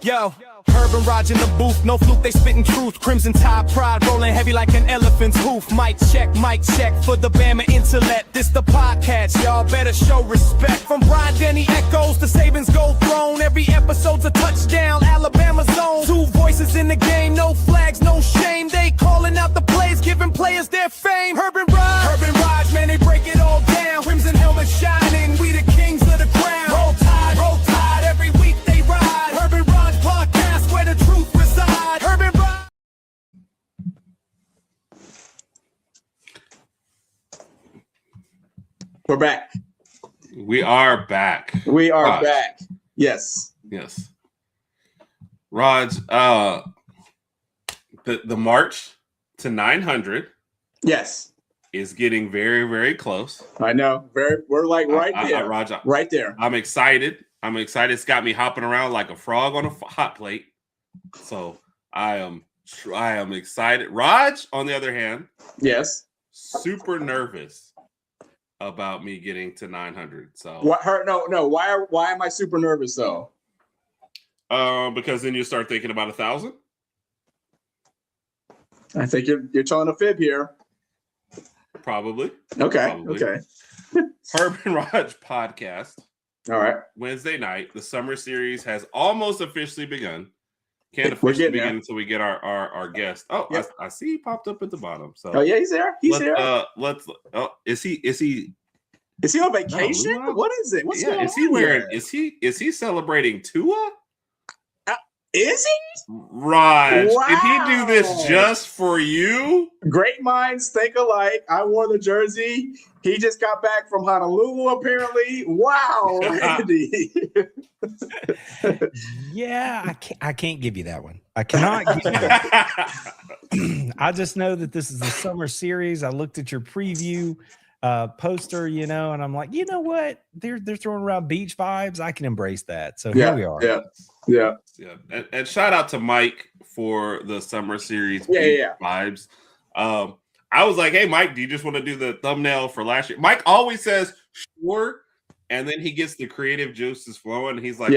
Yo, HerbnRodg in the booth, no fluke, they spitting truth. Crimson Tide pride, rolling heavy like an elephant's hoof. Mic check for the Bama intellect. This the podcast, y'all better show respect. From Brian Denny echoes to Saban's gold throne. Every episode's a touchdown, Alabama zone. Two voices in the game, no flags, no shame. They calling out the plays, giving players their fame. HerbnRodg, man, they break it all down. Crimson helmet shining, we the kings of the crown. Roll Tide, every week they ride. HerbnRodg podcast, where the truth resides. HerbnRodg. We're back. We are back. We are back. Yes. Yes. Rodg, the march to 900. Yes. Is getting very, very close. I know. We're like right there. Rodg, right there. I'm excited. It's got me hopping around like a frog on a hot plate. So I am excited. Rodg, on the other hand, yes, super nervous about me getting to 900. So no. Why am I super nervous though? Because then you start thinking about 1,000. I think you're telling a fib here. Probably. Okay. HerbnRodg podcast. All right. Wednesday night. The summer series has almost officially begun. Can't officially begin until we get our guest. Oh, yep. I see he popped up at the bottom. So yeah, he's there. He's there. Is he on vacation? No, what is it? What's going on? Is he wearing? Is he celebrating Tua? Is he? Rodg, wow. Did he do this just for you? Great minds think alike. I wore the jersey. He just got back from Honolulu, apparently. Wow, Randy. Yeah, I can't give you that one. I cannot give you that. I just know that this is the summer series. I looked at your preview poster, and I'm like, you know what? They're throwing around beach vibes. I can embrace that. So here we are. Yeah. And shout out to Mike for the summer series vibes. I was like, hey, Mike, do you just want to do the thumbnail for last year? Mike always says, sure. And then he gets the creative juices flowing. And he's like,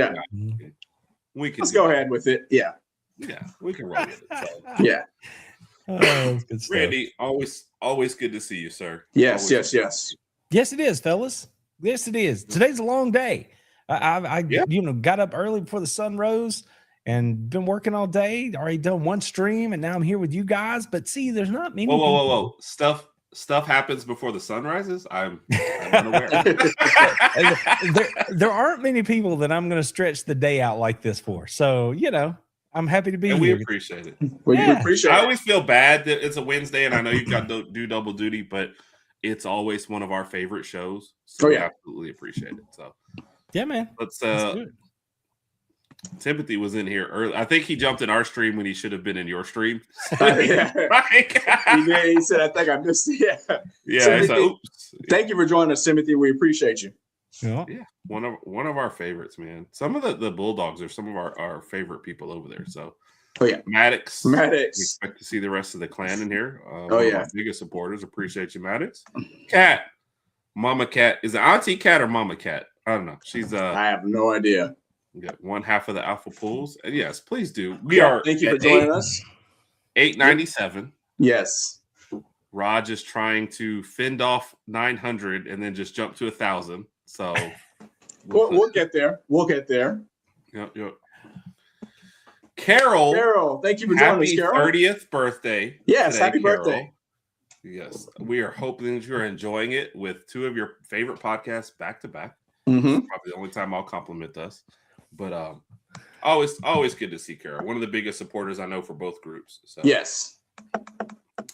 we can. Let's go ahead with it. Yeah. Yeah, we can roll with it. So. Yeah. Oh, that's good stuff. Randy, always good to see you, sir. Yes. Yes, it is, fellas. Yes, it is. Today's a long day. I got up early before the sun rose and been working all day. Already done one stream, and now I'm here with you guys. But see, there's not many. Whoa! Stuff happens before the sun rises. I'm unaware. there aren't many people that I'm going to stretch the day out like this for. So I'm happy to be here. We appreciate it. Well, you appreciate it. I always feel bad that it's a Wednesday, and I know you've got to do double duty, but it's always one of our favorite shows. So we absolutely appreciate it. So. Yeah, man. Let's do it. Timothy was in here early. I think he jumped in our stream when he should have been in your stream. He did. He said, I think I missed it. Yeah. Timothy, oops. Thank you for joining us, Timothy. We appreciate you. Yeah. One of our favorites, man. Some of the Bulldogs are some of our favorite people over there. So Maddox. We expect to see the rest of the clan in here. One of our biggest supporters. Appreciate you, Maddox. Cat. Mama Cat. Is it Auntie Cat or Mama Cat? I don't know. She's I have no idea. We got one half of the Alpha Pools. And yes, please do. Thank you for joining us. 897. Yes. Rodg is trying to fend off 900 and then just jump to 1,000. So we'll get there. Yep. Carol, thank you for joining us, Carol. 30th birthday. Yes, today, happy Carol. birthday. Yes, we are hoping that you're enjoying it with two of your favorite podcasts back to back. Mm-hmm. Probably the only time I'll compliment us, but always good to see Carol. One of the biggest supporters I know for both groups. So. Yes,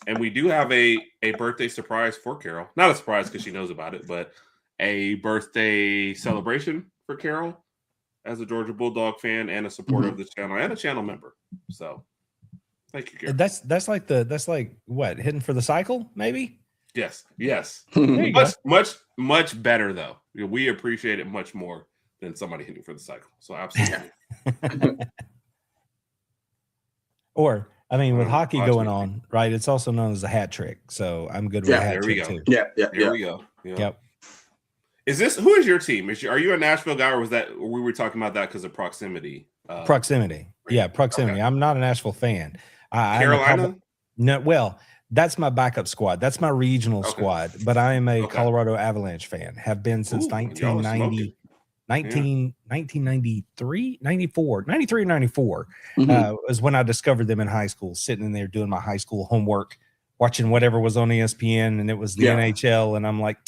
and we do have a birthday surprise for Carol. Not a surprise because she knows about it, but a birthday celebration for Carol as a Georgia Bulldog fan and a supporter of the channel and a channel member. So. Thank you, Carol. That's like what, hitting for the cycle, maybe? Yes. much better though. We appreciate it much more than somebody hitting for the cycle. So absolutely. Or with hockey going on, right? It's also known as a hat trick. So I'm good with a hat trick too. Yeah. Here we go. Yep. Who is your team? Are you a Nashville guy, or we were talking about that because of proximity? Proximity. Yeah, proximity. Okay. I'm not a Nashville fan. Carolina? No, well, that's my backup squad. That's my regional squad, but I am a Colorado Avalanche fan. Have been since 1993, 94 or 94 was when I discovered them in high school, sitting in there doing my high school homework, watching whatever was on ESPN, and it was the NHL. And I'm like,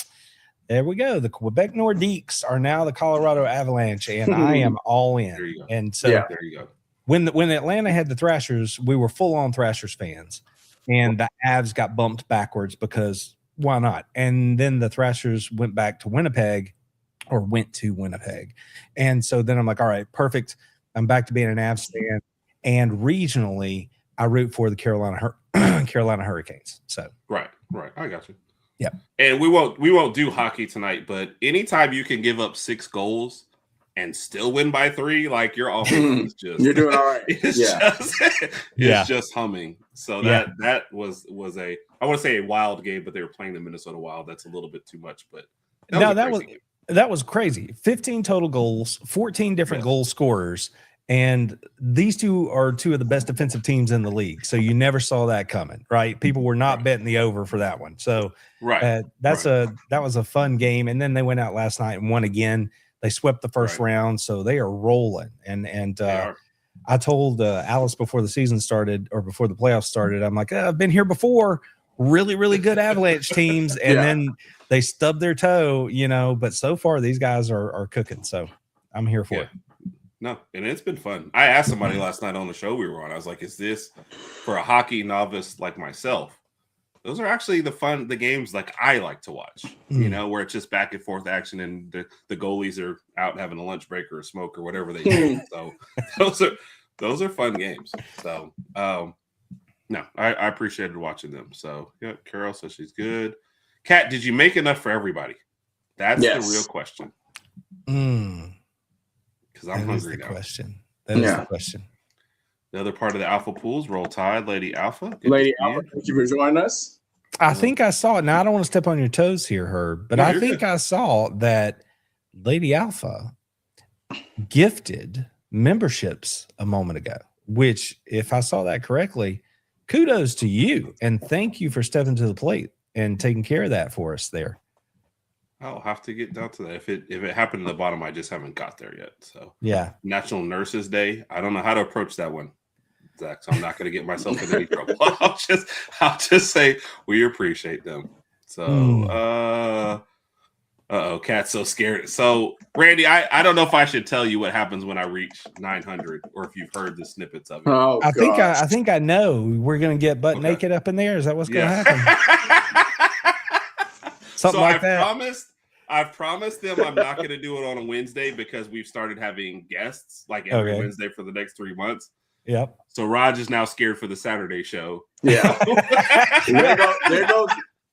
there we go. The Quebec Nordiques are now the Colorado Avalanche, and I am all in. There you go. And so there you go. When Atlanta had the Thrashers, we were full-on Thrashers fans, and the Avs got bumped backwards because why not? And then the Thrashers went to Winnipeg. And so then I'm like, all right, perfect. I'm back to being an Avs fan. And regionally, I root for the Carolina Hurricanes. So right. I got you. Yeah. And we won't do hockey tonight, but anytime you can give up 6 goals and still win by 3, like your offense is just you're doing all right. It's just humming. So that was I want to say a wild game, but they were playing the Minnesota Wild. That's a little bit too much, but that was crazy. 15 total goals, 14 different goal scorers, and these two are two of the best defensive teams in the league. So you never saw that coming, right? People were not betting the over for that one. So that was a fun game. And then they went out last night and won again. They swept the first round, so they are rolling. And I told Alice before the season started or before the playoffs started, I'm like, I've been here before. Really, really good Avalanche teams, and then they stubbed their toe, But so far, these guys are cooking. So I'm here for it. No, and it's been fun. I asked somebody last night on the show we were on. I was like, "Is this for a hockey novice like myself?" Those are actually the games like I like to watch, where it's just back and forth action and the goalies are out having a lunch break or a smoke or whatever they do. So those are fun games. So no, I appreciated watching them. So yeah, Carol says she's good. Kat, did you make enough for everybody? That's the real question. Because I'm hungry now. That is the question. The other part of the Alpha pools, Roll Tide, Lady Alpha. Lady Alpha, thank you for joining us. I think I saw it. Now, I don't want to step on your toes here, Herb, but I think I saw that Lady Alpha gifted memberships a moment ago, which, if I saw that correctly, kudos to you. And thank you for stepping to the plate and taking care of that for us there. I'll have to get down to that. If it happened at the bottom, I just haven't got there yet. So National Nurses Day. I don't know how to approach that one, Zach. So I'm not going to get myself in any trouble. I'll just say we appreciate them. So Kat's so scared. So Randy, I don't know if I should tell you what happens when I reach 900 or if you've heard the snippets of it. I think I know. We're going to get butt naked up in there. Is that what's going to happen? Something like that. I've promised them I'm not going to do it on a Wednesday because we've started having guests like every Wednesday for the next 3 months. Yep. So Rodg is now scared for the Saturday show. Yeah. there goes.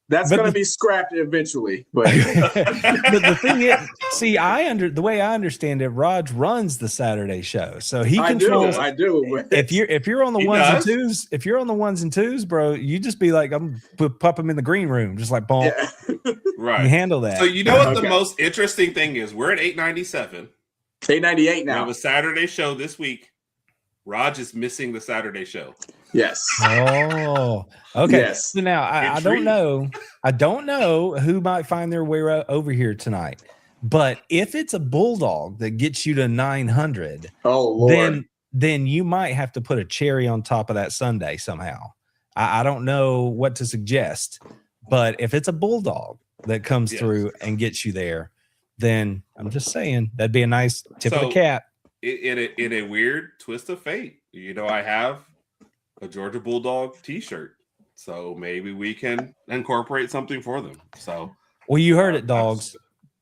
That's going to be scrapped eventually. But the thing is, see, the way I understand it, Rodg runs the Saturday show, so he controls. I do. If you're on the ones and twos, bro, you just be like, I'm pop him in the green room, just like boom. Yeah. Right. You handle that. So you know what the most interesting thing is? We're at 897. 898 now. We have a Saturday show this week. Rodg is missing the Saturday show. Yes. Oh, okay. Yes. So now I don't know. I don't know who might find their way over here tonight. But if it's a Bulldog that gets you to 900, then you might have to put a cherry on top of that Sunday somehow. I don't know what to suggest, but if it's a Bulldog that comes through and gets you there, then I'm just saying that'd be a nice tip of the cap. In a weird twist of fate, I have a Georgia Bulldog t-shirt, so maybe we can incorporate something for them. So, well, you heard it, dogs.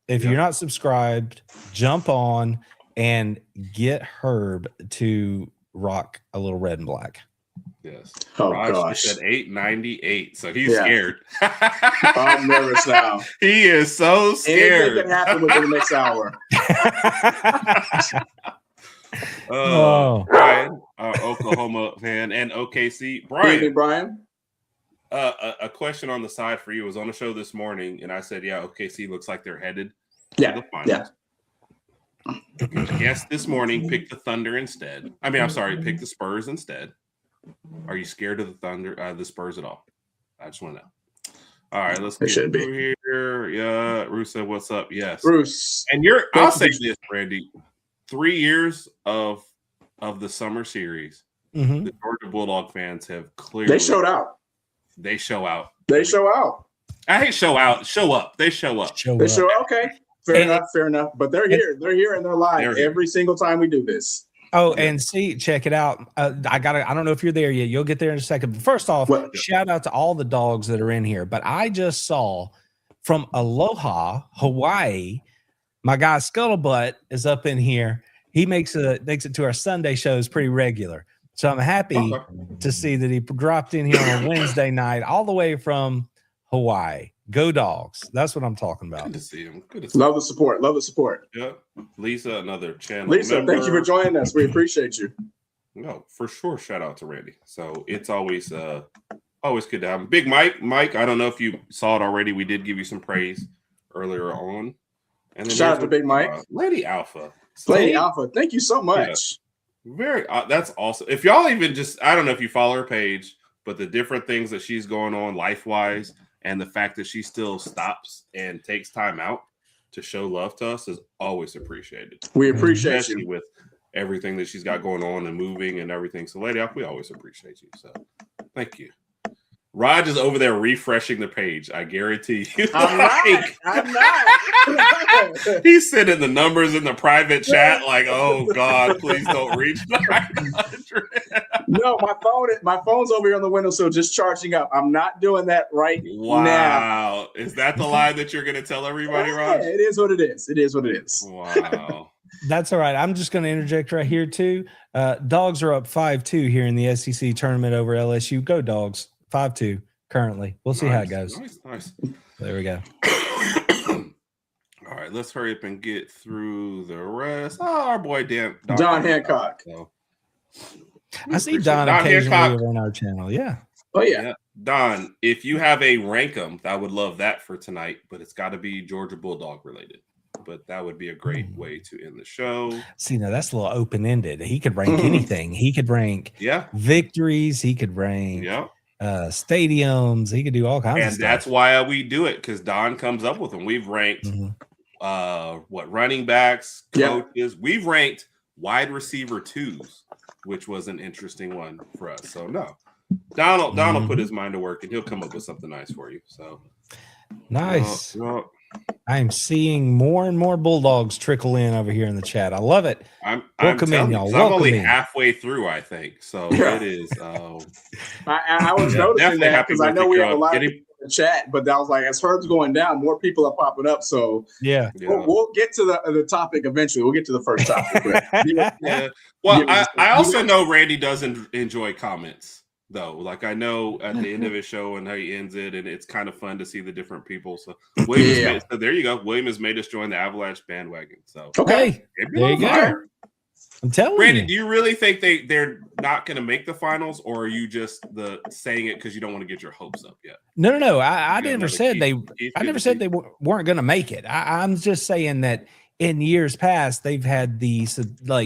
If you're not subscribed, jump on and get Herb to rock a little red and black. Yes. Oh, Rodg gosh. Said 898, so he's scared. I'm nervous now. He is so scared. Anything can happen within the next hour. Brian, Oklahoma fan, and OKC. Brian. A question on the side for you. I was on the show this morning, and I said, OKC looks like they're headed. Yeah. Yeah. Guest this morning picked the Thunder instead. Picked the Spurs instead. Are you scared of the Thunder, the Spurs at all? I just want to know. All right, let's get through here. Yeah, Bruce said, "What's up?" Yes, Bruce. And I'll say this, Randy. 3 years of the summer series, the Georgia Bulldog fans have clearly they showed out. They show out. I hate show out. Show up. They show up. Show up. Okay. Fair enough. But they're here. They're here and they're live every single time we do this. Oh, and see, check it out. I don't know if you're there yet. You'll get there in a second. But first off, shout out to all the dogs that are in here. But I just saw from Aloha, Hawaii, my guy Scuttlebutt is up in here. He makes it to our Sunday shows pretty regular. So I'm happy to see that he dropped in here on a Wednesday night all the way from Hawaii. Go Dogs. That's what I'm talking about. Good to see him. Love the support. Yeah. Lisa, another channel. Lisa, thank you for joining us. We appreciate you. No, for sure. Shout out to Randy. So it's always good to have him. Big Mike, I don't know if you saw it already. We did give you some praise earlier on. And then shout out to Big Mike. Lady Alpha. Alpha, thank you so much. Yeah. That's awesome. If y'all even just, I don't know if you follow her page, but the different things that she's going on life-wise, and the fact that she still stops and takes time out to show love to us is always appreciated. We appreciate especially you with everything that she's got going on and moving and everything. So, Lady Alpha, we always appreciate you. So, thank you. Rodg is over there refreshing the page. I guarantee you. I'm not. He's sending the numbers in the private chat like, "Oh God, please don't reach 900." No, my phone's over here on the windowsill, just charging up. I'm not doing that now. Wow, is that the lie that you're going to tell everybody, Rodg? It is what it is. It is what it is. Wow. That's all right. I'm just going to interject right here too. Dogs are up 5-2 here in the SEC tournament over LSU. Go Dogs. 5-2 currently. We'll see how it goes. Nice. There we go. All right, let's hurry up and get through the rest. Oh, our boy Don Hancock. So, I see Don occasionally over on our channel. Yeah. Oh, yeah. Don, if you have a rank 'em, I would love that for tonight, but it's got to be Georgia Bulldog related. But that would be a great way to end the show. See, now that's a little open-ended. He could rank anything. He could rank victories. He could rank stadiums. He could do all kinds of stuff. And that's why we do it, because Don comes up with them. We've ranked running backs, coaches. We've ranked wide receiver 2s, which was an interesting one for us. So no, Don will put his mind to work and he'll come up with something nice for you. So nice. I'm seeing more and more Bulldogs trickle in over here in the chat. I love it. Welcome in, y'all. I'm only halfway through, I think. So it is. I was noticing that because I know we have a lot of people in the chat, but I was like, as Herb's going down, more people are popping up. So we'll get to the topic eventually. We'll get to the first topic. Well, I also know Randy doesn't enjoy comments, though. Like, I know at the end of his show and how he ends it, and it's kind of fun to see the different people. So William so there you go. William has made us join the Avalanche bandwagon. So there you go. I'm telling Randy, you. do you really think they're not going to make the finals, or are you just saying it because you don't want to get your hopes up yet? No. I never said they weren't going to make it. I'm just saying that in years past they've had these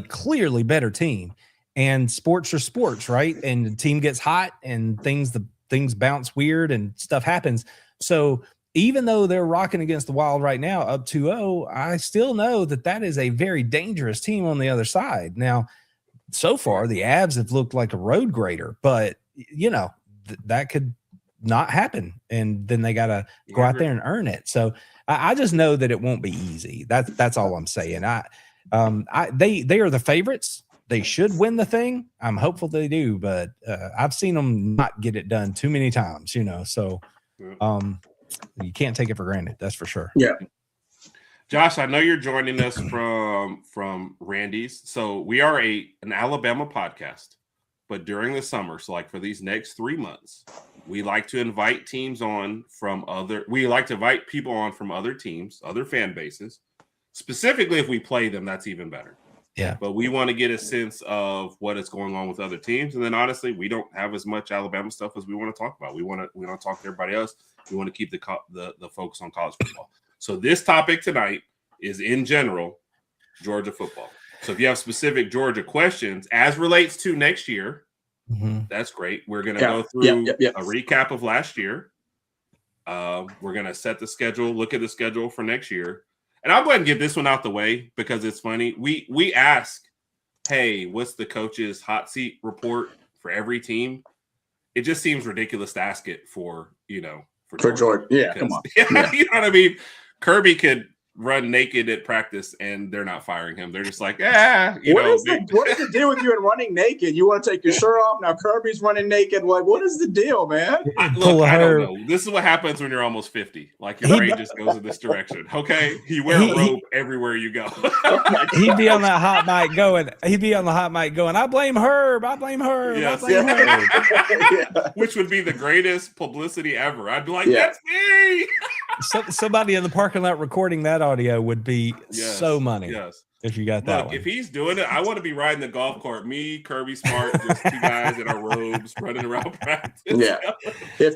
clearly better team. And sports are sports, right? And the team gets hot and things bounce weird and stuff happens. So even though they're rocking against the Wild right now, up 2-0, I still know that is a very dangerous team on the other side. Now, so far, the Avs have looked like a road grader, but, that could not happen. And then they got to go out there and earn it. So I just know that it won't be easy. That's all I'm saying. They are the favorites. They should win the thing. I'm hopeful they do, but I've seen them not get it done too many times, so you can't take it for granted. That's for sure. Yeah. Josh, I know you're joining us from Randy's. So we are an Alabama podcast, but during the summer, so like for these next 3 months, we like to invite people on from other teams, other fan bases. Specifically, if we play them, that's even better. Yeah. But we want to get a sense of what is going on with other teams. And then honestly, we don't have as much Alabama stuff as we want to talk about. We want to talk to everybody else. We want to keep the focus on college football. So this topic tonight is in general Georgia football. So if you have specific Georgia questions as relates to next year, that's great. We're going to go through a recap of last year. We're going to set the schedule, look at the schedule for next year. And I'll go ahead and get this one out the way because it's funny. We ask, hey, what's the coach's hot seat report for every team? It just seems ridiculous to ask it for Georgia. Yeah, come on. You know what I mean? Kirby could run naked at practice and they're not firing him. They're just like, what is the deal with you and running naked? You want to take your shirt off? Now Kirby's running naked. Like, what is the deal, man? I don't know. This is what happens when you're almost 50. Like your brain just goes in this direction. Okay. You wear a robe everywhere you go. He'd be on that hot mic going, I blame Herb. Yes. Which would be the greatest publicity ever. I'd be like, that's me. Somebody in the parking lot recording that audio would be so money. Yes. If you got that one. If he's doing it, I want to be riding the golf cart. Me, Kirby Smart, just two guys in our robes running around practice. Yeah. If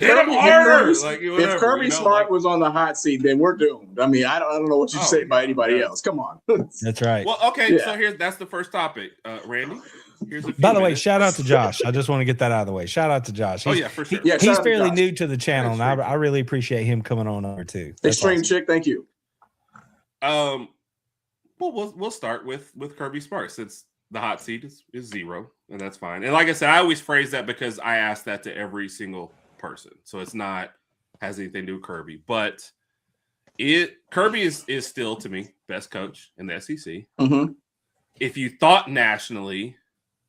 Kirby Smart was on the hot seat, then we're doomed. I mean, I don't know what you say about anybody else. Come on. That's right. Well, okay. Yeah. So that's the first topic. Randy, here's a few By the way, shout out to Josh. I just want to get that out of the way. Shout out to Josh. For sure. He's fairly new to the channel, and I really appreciate him coming on over too. That's Extreme awesome. Chick, thank you. Well, we'll start with Kirby Smart since the hot seat is 0, and that's fine. And like I said, I always phrase that because I ask that to every single person, so it's not has anything to do with Kirby. But Kirby is still to me best coach in the SEC. Mm-hmm. If you thought nationally,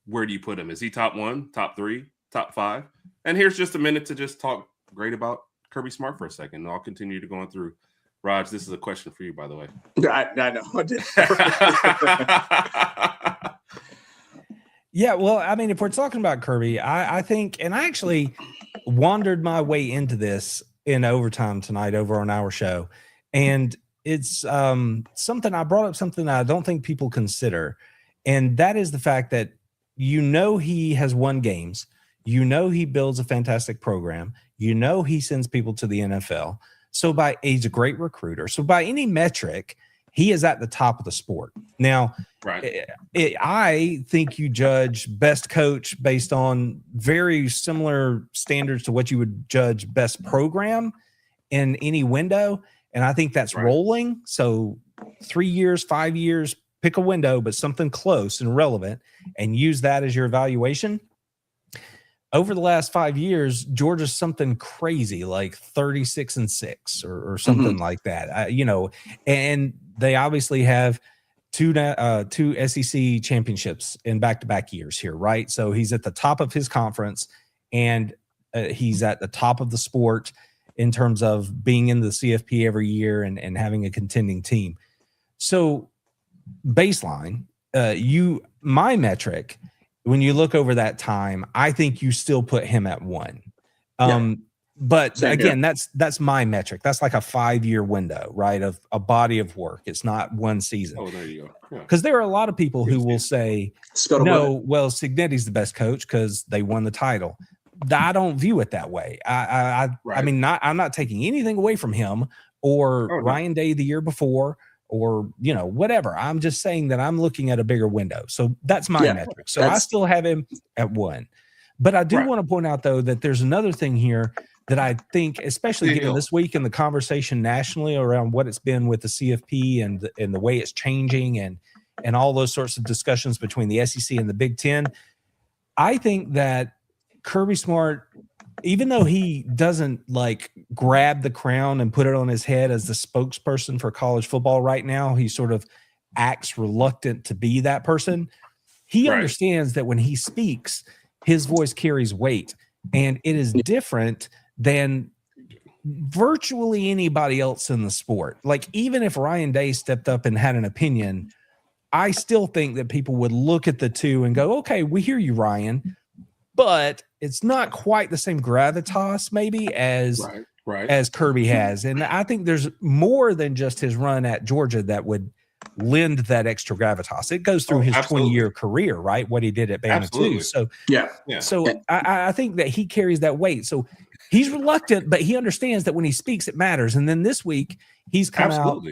where do you put him? Is he top 1, top 3, top 5? And here's just a minute to just talk great about Kirby Smart for a second. And I'll continue to go through. Rodg, this is a question for you, by the way. I know. Yeah, well, I mean, if we're talking about Kirby, I think, and I actually wandered my way into this in overtime tonight over on our show, and it's something I brought up, something I don't think people consider, and that is the fact that he has won games, he builds a fantastic program, he sends people to the NFL. So he's a great recruiter. So by any metric, he is at the top of the sport. Now, I think you judge best coach based on very similar standards to what you would judge best program in any window. And I think that's rolling. So 3 years, 5 years, pick a window, but something close and relevant, and use that as your evaluation. Over the last 5 years, Georgia's something crazy like 36-6 or something like that. And they obviously have two SEC championships in back-to-back years here, right? So he's at the top of his conference, and he's at the top of the sport in terms of being in the CFP every year and having a contending team. So baseline, my metric, when you look over that time, I think you still put him at 1. But same again, here. That's my metric. That's like a 5-year window, right? Of a body of work. It's not one season. Oh, there you go. Because there are a lot of people who will say, no, well, Cignetti's the best coach because they won the title. I don't view it that way. I mean, I'm not taking anything away from him or Ryan Day the year before, or, whatever. I'm just saying that I'm looking at a bigger window. So that's my metric. So I still have him at 1. But I do want to point out, though, that there's another thing here that I think, especially given this week and the conversation nationally around what it's been with the CFP and the way it's changing and all those sorts of discussions between the SEC and the Big Ten. I think that Kirby Smart, even though he doesn't grab the crown and put it on his head as the spokesperson for college football right now, he sort of acts reluctant to be that person. He understands that when he speaks, his voice carries weight, and it is different than virtually anybody else in the sport. Like, even if Ryan Day stepped up and had an opinion, I still think that people would look at the two and go, okay, we hear you, Ryan, but it's not quite the same gravitas maybe as Kirby has. And I think there's more than just his run at Georgia that would lend that extra gravitas. It goes through his 20-year career, right? What he did at Bama too. So I think that he carries that weight. So he's reluctant, but he understands that when he speaks, it matters. And then this week he's come out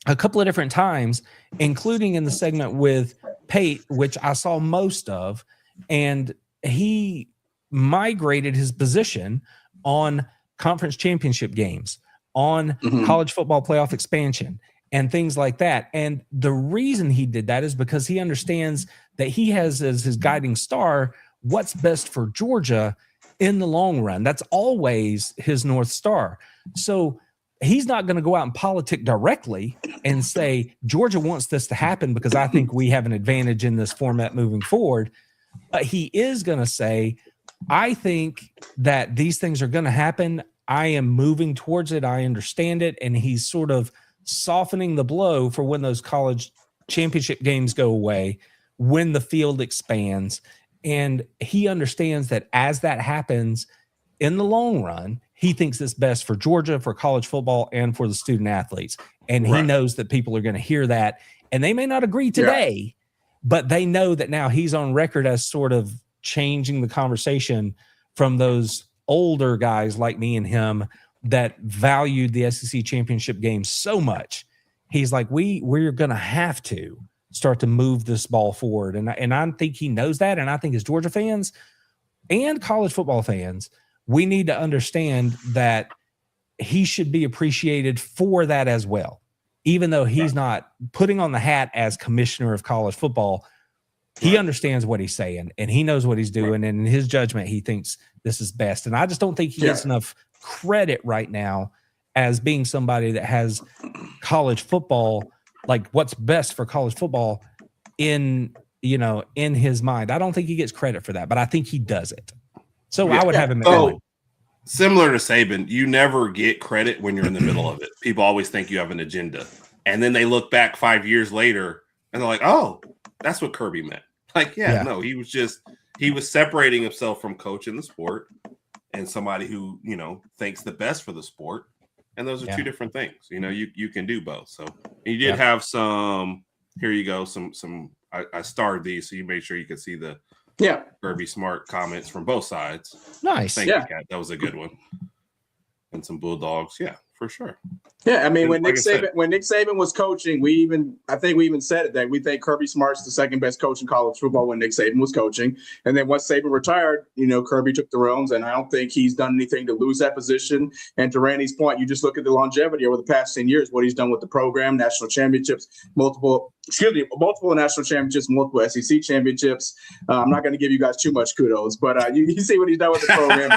a couple of different times, including in the segment with Pate, which I saw most of, and he migrated his position on conference championship games, on college football playoff expansion, and things like that. And the reason he did that is because he understands that he has as his guiding star what's best for Georgia in the long run. That's always his North Star. So he's not going to go out and politic directly and say, Georgia wants this to happen because I think we have an advantage in this format moving forward. But he is going to say, I think that these things are going to happen. I am moving towards it. I understand it. And he's sort of softening the blow for when those college championship games go away, when the field expands. And he understands that as that happens in the long run, he thinks it's best for Georgia, for college football, and for the student athletes. And he knows that people are going to hear that. And they may not agree today, but they know that now he's on record as sort of changing the conversation from those older guys like me and him that valued the SEC championship game so much. He's like, we're going to have to start to move this ball forward. And I think he knows that. And I think as Georgia fans and college football fans, we need to understand that he should be appreciated for that as well. Even though he's not putting on the hat as commissioner of college football, he understands what he's saying and he knows what he's doing. And in his judgment, he thinks this is best. And I just don't think he gets enough credit right now as being somebody that has college football, like what's best for college football in his mind. I don't think he gets credit for that, but I think he does it. So I would have him. Similar to Saban, you never get credit when you're in the middle of it. People always think you have an agenda. And then they look back 5 years later and they're like, oh, that's what Kirby meant. Like, no, he was separating himself from coaching the sport and somebody who, thinks the best for the sport. And those are two different things. You can do both. So you did have some, here you go. I starred these so you made sure you could see the Kirby Smart comments from both sides. Nice. Thank you, Kat. That was a good one. And some Bulldogs. Yeah, for sure. Yeah, I mean, when Nick Saban was coaching, I think we even said it that we think Kirby Smart's the second best coach in college football when Nick Saban was coaching. And then once Saban retired, Kirby took the reins, and I don't think he's done anything to lose that position. And to Randy's point, you just look at the longevity over the past 10 years, what he's done with the program, national championships, multiple national championships, multiple SEC championships. I'm not going to give you guys too much kudos, but you see what he's done with the program.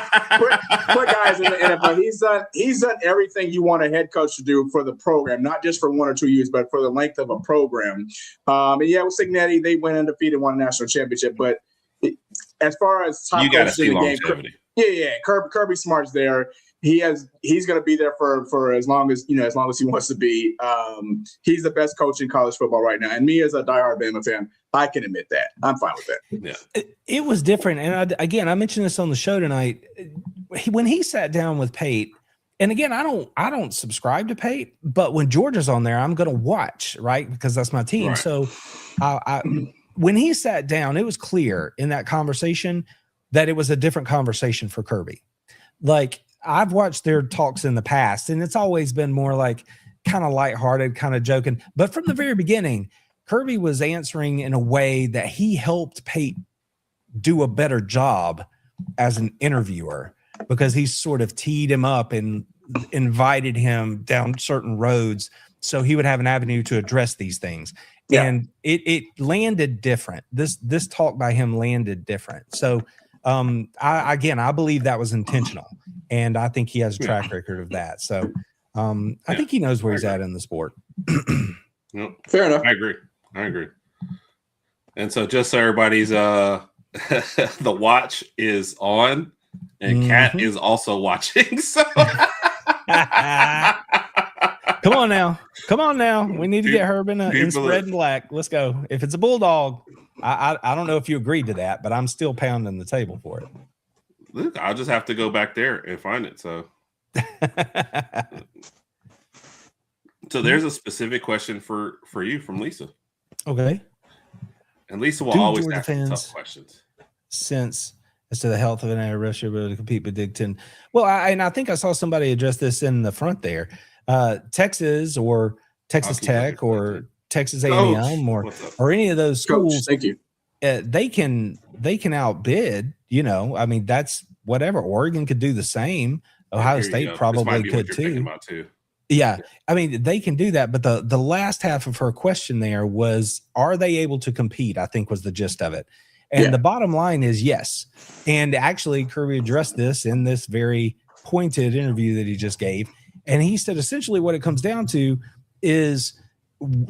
put guys in the NFL. He's done everything you want a head coach to do for the program, not just for 1 or 2 years, but for the length of a program. And with Signetti, they went undefeated, won a national championship. But as far as top coaches in the game, Kirby Smart's there. He's going to be there for as long as he wants to be. He's the best coach in college football right now. And me as a diehard Bama fan, I can admit that. I'm fine with that. Yeah. It was different. And I mentioned this on the show tonight. When he sat down with Pate, and again, I don't subscribe to Pate, but when Georgia's on there, I'm going to watch, right? Because that's my team. Right. So when he sat down, it was clear in that conversation that it was a different conversation for Kirby. Like, I've watched their talks in the past, and it's always been more like kind of lighthearted, kind of joking. But from the very beginning, Kirby was answering in a way that he helped Pate do a better job as an interviewer, because he sort of teed him up and invited him down certain roads so he would have an avenue to address these things. Yeah. And it landed different. This talk by him landed different. So I believe that was intentional, and I think he has a track record of that. So I think he knows where he's at in the sport. Fair enough. I agree. And so just so everybody's the watch is on, and Kat is also watching. So Come on now. We need to get Herb in red and black. Let's go. If it's a Bulldog, I don't know if you agreed to that, but I'm still pounding the table for it. Look, I'll just have to go back there and find it. So there's a specific question for you from Lisa. Okay. And Lisa will always ask tough questions. Since as to the health of an ability to compete with Big Ten. Well, I think I saw somebody address this in the front there. Texas or Texas Tech or Texas A&M or any of those schools. Coach, thank you. They can outbid, I mean, that's whatever. Oregon could do the same. Ohio State probably could too. Yeah. I mean, they can do that. But the last half of her question there was, are they able to compete? I think was the gist of it. And the bottom line is yes. And actually, Kirby addressed this in this very pointed interview that he just gave. And he said, essentially what it comes down to is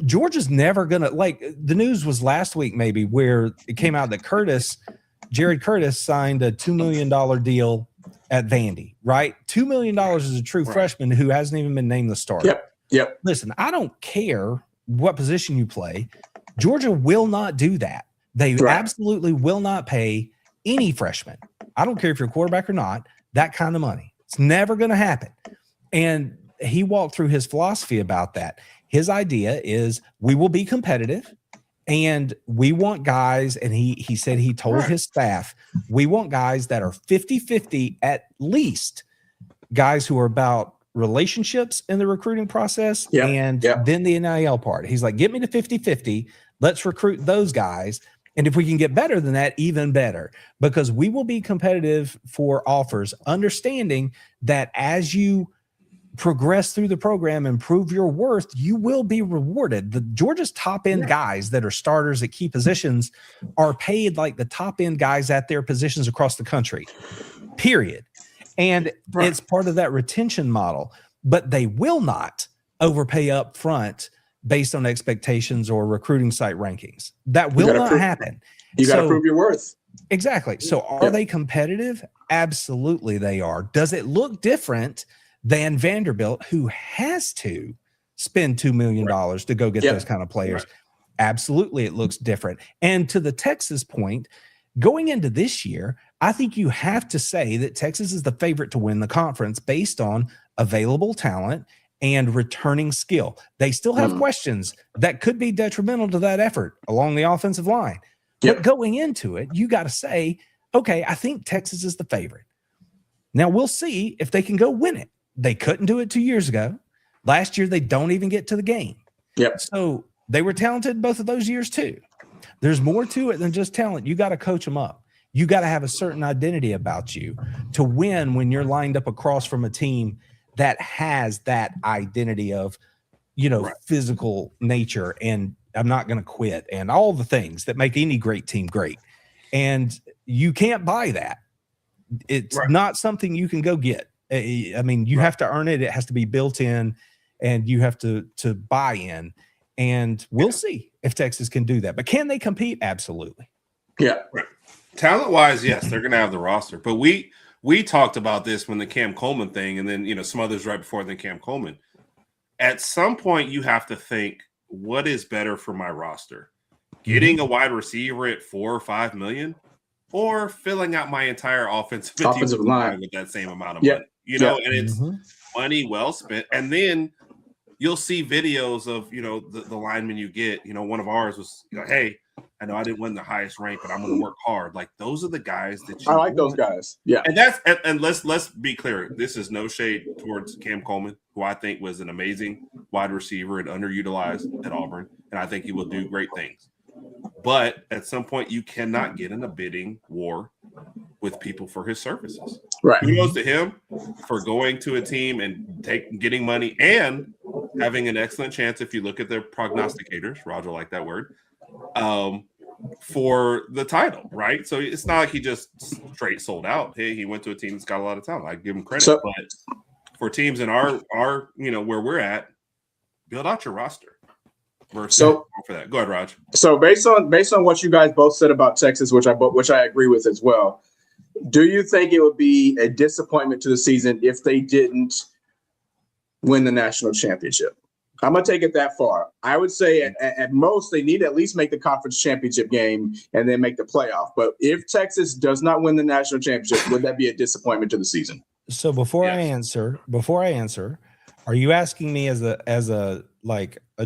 Georgia's never going to, like the news was last week maybe where it came out that Jared Curtis signed a $2 million deal at Vandy, right? $2 million is a true freshman who hasn't even been named the starter. Yep. Listen, I don't care what position you play. Georgia will not do that. They absolutely will not pay any freshman. I don't care if you're a quarterback or not, that kind of money. It's never going to happen. And he walked through his philosophy about that. His idea is we will be competitive and we want guys, and he said he told his staff, we want guys that are 50-50 at least, guys who are about relationships in the recruiting process and then the NIL part. He's like, get me to 50-50. Let's recruit those guys. And if we can get better than that, even better, because we will be competitive for offers, understanding that as you progress through the program and prove your worth, you will be rewarded. The Georgia's top end guys that are starters at key positions are paid like the top end guys at their positions across the country, period. And it's part of that retention model, but they will not overpay up front based on expectations or recruiting site rankings. That will not happen. You got to prove your worth. Exactly. So are they competitive? Absolutely they are. Does it look different than Vanderbilt, who has to spend $2 million to go get those kind of players? Absolutely, it looks different. And to the Texas point, going into this year, I think you have to say that Texas is the favorite to win the conference based on available talent and returning skill. They still have questions that could be detrimental to that effort along the offensive line. But going into it, you got to say, okay, I think Texas is the favorite. Now we'll see if they can go win it. They couldn't do it 2 years ago. Last year, they don't even get to the game. So they were talented both of those years too. There's more to it than just talent. You got to coach them up. You got to have a certain identity about you to win when you're lined up across from a team that has that identity of, physical nature and I'm not going to quit and all the things that make any great team great. And you can't buy that. It's not something you can go get. I mean, you have to earn it. It has to be built in and you have to buy in. And we'll see if Texas can do that. But can they compete? Absolutely. Talent-wise, yes, they're going to have the roster. But we talked about this when the Cam Coleman thing, and then, some others right before the Cam Coleman. At some point, you have to think, what is better for my roster? Getting a wide receiver at $4 or $5 million, or filling out my entire offensive line with that same amount of money? And it's money well spent. And then you'll see videos of, the linemen you get. One of ours was, hey, I know I didn't win the highest rank, but I'm going to work hard. Like, those are the guys that you I like those guys. Yeah. And let's be clear. This is no shade towards Cam Coleman, who I think was an amazing wide receiver and underutilized at Auburn. And I think he will do great things. But at some point, you cannot get in a bidding war with people for his services. Kudos to him for going to a team and getting money and having an excellent chance, if you look at the prognosticators, Roger liked that word, for the title, right? So it's not like he just straight sold out. Hey, he went to a team that's got a lot of talent. I give him credit. But for teams in our where we're at, build out your roster. So for that, go ahead, Raj. So based on what you guys both said about Texas, which I agree with as well, do you think it would be a disappointment to the season if they didn't win the national championship? I'm gonna take it that far. I would say at most they need to at least make the conference championship game and then make the playoff. But if Texas does not win the national championship, would that be a disappointment to the season? So before I answer, are you asking me as a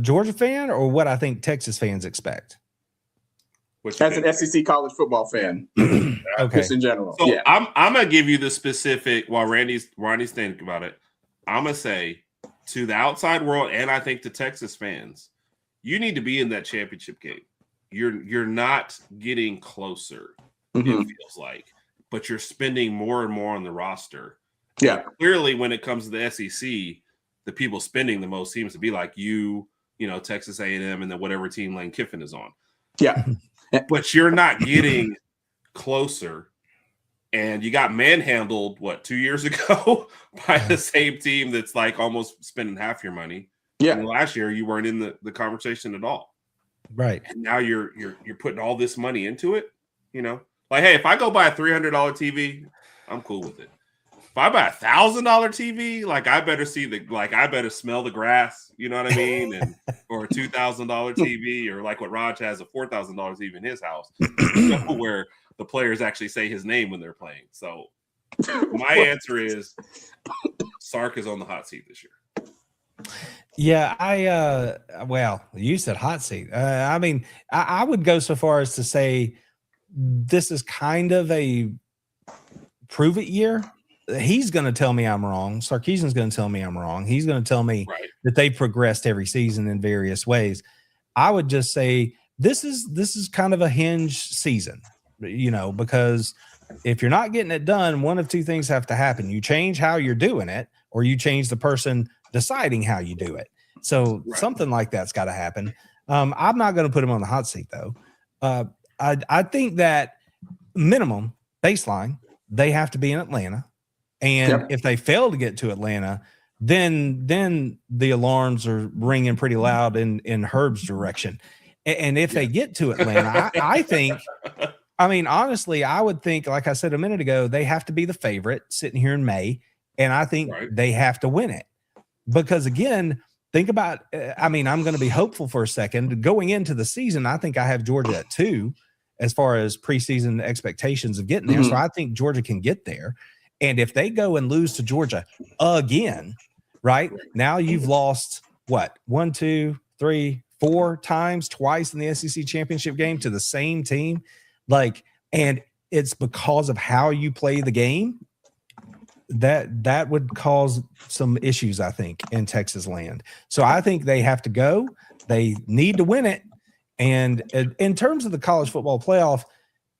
Georgia fan or what I think Texas fans expect? As an SEC college football fan, okay, just in general. So I'm gonna give you the specific while Ronnie's thinking about it. I'm gonna say to the outside world, and I think to Texas fans, you need to be in that championship game. You're not getting closer, it feels like, but you're spending more and more on the roster. Yeah. And clearly, when it comes to the SEC, the people spending the most seems to be like Texas A&M, and then whatever team Lane Kiffin is on. Yeah. But you're not getting closer. And you got manhandled, 2 years ago by the same team that's like almost spending half your money. Yeah. And last year you weren't in the conversation at all. Right. And now you're putting all this money into it, Like, hey, if I go buy a $300 TV, I'm cool with it. If I buy a $1,000 TV, like I better I better smell the grass, you know what I mean? Or a $2,000 TV, or like what Rodg has, a $4,000 TV in his house, where the players actually say his name when they're playing. So my answer is Sark is on the hot seat this year. Yeah, you said hot seat. I mean, I would go so far as to say this is kind of a prove it year. He's going to tell me I'm wrong. Sarkisian's going to tell me I'm wrong. He's going to tell me that they progressed every season in various ways. I would just say this is kind of a hinge season, because if you're not getting it done, one of two things have to happen. You change how you're doing it, or you change the person deciding how you do it. So something like that's got to happen. I'm not going to put him on the hot seat, though. I think that minimum baseline, they have to be in Atlanta. And if they fail to get to Atlanta, then the alarms are ringing pretty loud in Herb's direction. And if they get to Atlanta, I think, honestly, I would think, like I said a minute ago, they have to be the favorite sitting here in May. And I think they have to win it. Because, again, think about, I'm going to be hopeful for a second. Going into the season, I think I have Georgia at 2 as far as preseason expectations of getting there. So I think Georgia can get there. And if they go and lose to Georgia again, now you've lost 1, 2, 3, 4 times, twice in the SEC championship game to the same team. And it's because of how you play the game that would cause some issues, I think, in Texas land. So I think they have to go. They need to win it. And in terms of the college football playoff,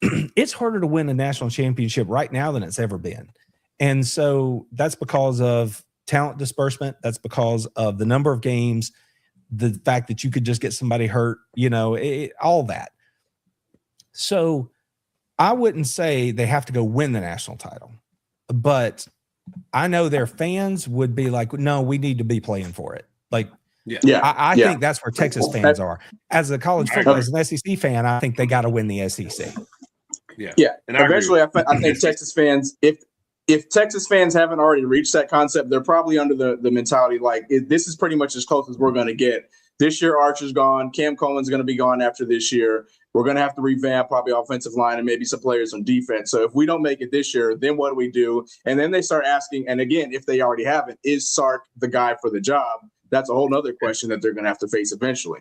it's harder to win a national championship right now than it's ever been. And so that's because of talent disbursement. That's because of the number of games, the fact that you could just get somebody hurt, all that. So I wouldn't say they have to go win the national title, but I know their fans would be like, no, we need to be playing for it. I think that's where Texas fans are. As a college football, as an SEC fan, I think they got to win the SEC. Yeah. And eventually, I think Texas fans, if Texas fans haven't already reached that concept, they're probably under the mentality this is pretty much as close as we're going to get. This year, Archer's gone. Cam Coleman's going to be gone after this year. We're going to have to revamp probably offensive line and maybe some players on defense. So if we don't make it this year, then what do we do? And then they start asking, and again, if they already haven't, is Sark the guy for the job? That's a whole nother question that they're going to have to face eventually.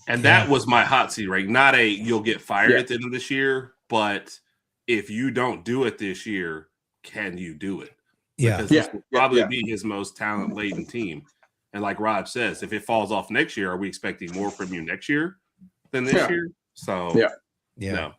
And that was my hot seat, right? Not you'll get fired at the end of this year, but if you don't do it this year, can you do it? Because this will probably be his most talent-laden team. And like Rodg says, if it falls off next year, are we expecting more from you next year than this year? So, no.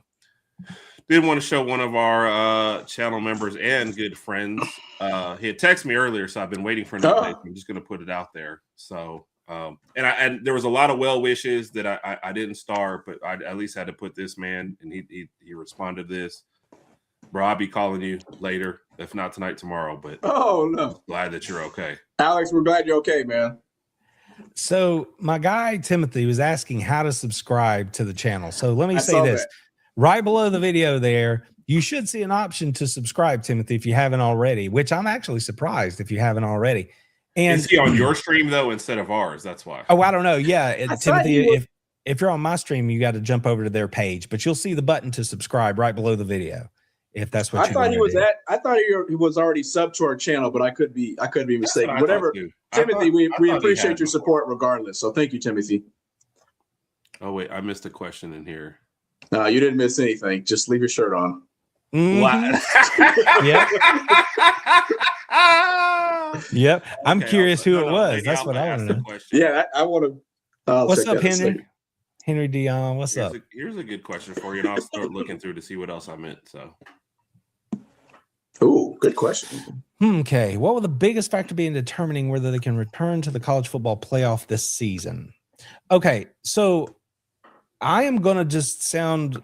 Did want to show one of our channel members and good friends. He had texted me earlier, so I've been waiting for an update. I'm just going to put it out there. So, and there was a lot of well wishes that I didn't star, but I at least had to put this man, and he responded to this. Bro, I'll be calling you later, if not tonight, tomorrow. But glad that you're okay. Alex, we're glad you're okay, man. So my guy Timothy was asking how to subscribe to the channel. So let me say this. Right below the video there, you should see an option to subscribe, Timothy, if you haven't already, which I'm actually surprised if you haven't already. And is he on your stream, though, instead of ours? That's why. Oh, I don't know. Yeah, Timothy, if you're on my stream, you got to jump over to their page, but you'll see the button to subscribe right below the video. If that's what I thought he was at, I thought he was already subbed to our channel, but I could be mistaken. Whatever, Timothy, we appreciate your support regardless. So thank you, Timothy. Oh wait, I missed a question in here. No, you didn't miss anything. Just leave your shirt on. Mm-hmm. Yep. I'm Okay, curious who it no, was. maybe That's I'll what I want ask to the know. question. Yeah, I want to. What's up, Henry? Henry Dion, what's up? Here's a good question for you, and I'll start looking through to see what else I meant. So, oh, good question. Okay, what will the biggest factor be in determining whether they can return to the college football playoff this season? Okay, so I am going to just sound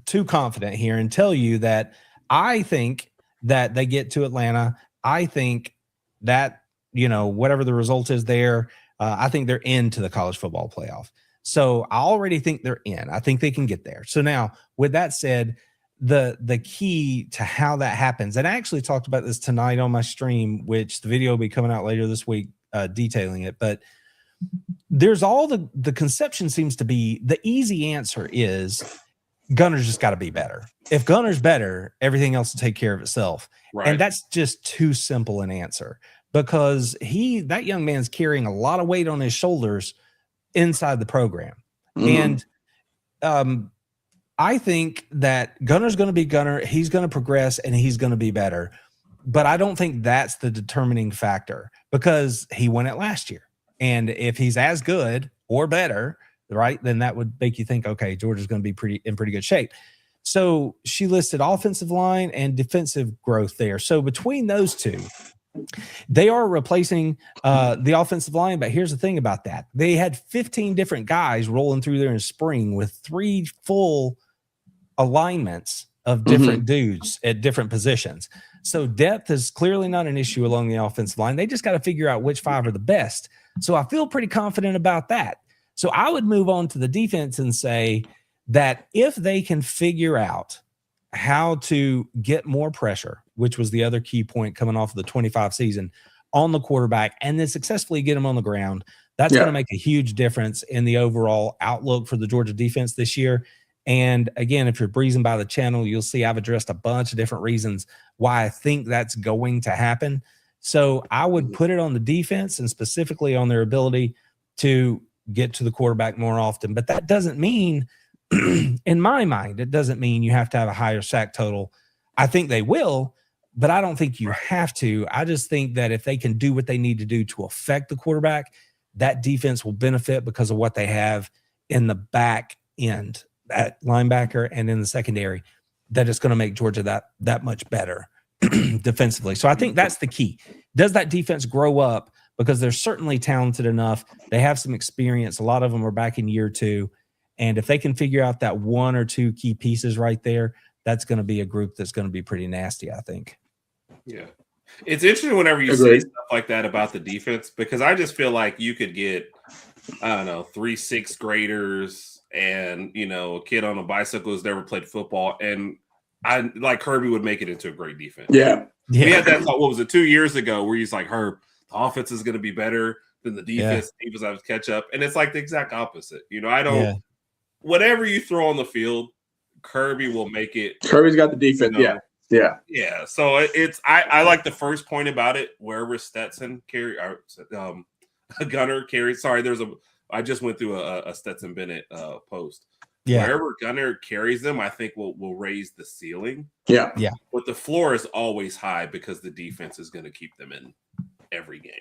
too confident here and tell you that I think that they get to Atlanta. I think that, whatever the result is there, I think they're into the college football playoff. So I already think they're in. I think they can get there. So now, with that said, the key to how that happens, and I actually talked about this tonight on my stream, which the video will be coming out later this week, detailing it. But there's all the conception seems to be the easy answer is Gunner's just got to be better. If Gunner's better, everything else will take care of itself. Right. And that's just too simple an answer, because that young man's carrying a lot of weight on his shoulders inside the program. And I think that Gunner's going to be Gunner. He's going to progress and he's going to be better. But I don't think that's the determining factor, because he won it last year. And if he's as good or better, right, then that would make you think, okay, Georgia's going to be in pretty good shape. So she listed offensive line and defensive growth there. So between those two, they are replacing the offensive line. But here's the thing about that. They had 15 different guys rolling through there in spring with 3 full alignments of different dudes at different positions. So depth is clearly not an issue along the offensive line. They just got to figure out which 5 are the best. So I feel pretty confident about that. So I would move on to the defense and say that if they can figure out how to get more pressure, which was the other key point coming off of the 25 season, on the quarterback, and then successfully get him on the ground, that's going to make a huge difference in the overall outlook for the Georgia defense this year. And again, if you're breezing by the channel, you'll see I've addressed a bunch of different reasons why I think that's going to happen. So I would put it on the defense, and specifically on their ability to get to the quarterback more often. But that doesn't mean, in my mind, it doesn't mean you have to have a higher sack total. I think they will, but I don't think you have to. I just think that if they can do what they need to do to affect the quarterback, that defense will benefit because of what they have in the back end, at linebacker and in the secondary, that is going to make Georgia that much better defensively. So I think that's the key. Does that defense grow up? Because they're certainly talented enough. They have some experience. A lot of them are back in year 2. And if they can figure out that 1 or 2 key pieces right there, that's going to be a group that's going to be pretty nasty, I think. Yeah. It's interesting whenever you say stuff like that about the defense, because I just feel like you could get, 3 6th graders and, a kid on a bicycle who's never played football. And I like Kirby would make it into a great defense. Yeah. We had that thought, what was it, 2 years ago, where he's like, Herb, the offense is going to be better than the defense. Yeah. Defense have to catch up. And it's like the exact opposite. Whatever you throw on the field, Kirby will make it. Kirby's got the defense. Yeah. So it's I like the first point about it. Wherever Stetson Gunner carries. Sorry, I just went through a Stetson Bennett post. Yeah. Wherever Gunner carries them, I think will raise the ceiling. Yeah. But the floor is always high because the defense is going to keep them in every game.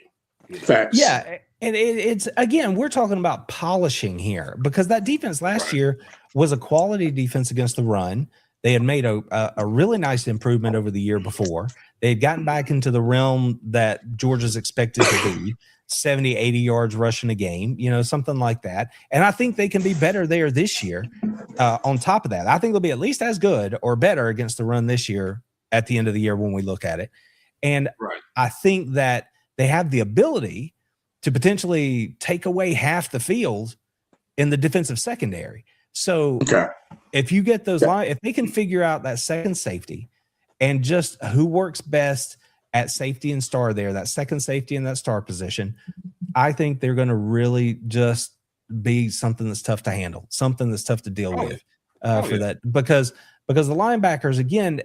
Facts. Yeah, and it's again, we're talking about polishing here, because that defense last year was a quality defense against the run. They had made a really nice improvement over the year before. They had gotten back into the realm that Georgia's expected to be, 70, 80 yards rushing a game, something like that. And I think they can be better there this year. On top of that, I think they'll be at least as good or better against the run this year at the end of the year when we look at it. And I think that they have the ability to potentially take away half the field in the defensive secondary. So if you get those if they can figure out that second safety and just who works best at safety and star there, that second safety in that star position, I think they're going to really just be something that's tough to handle, something that's tough to deal with for that. Because the linebackers, again,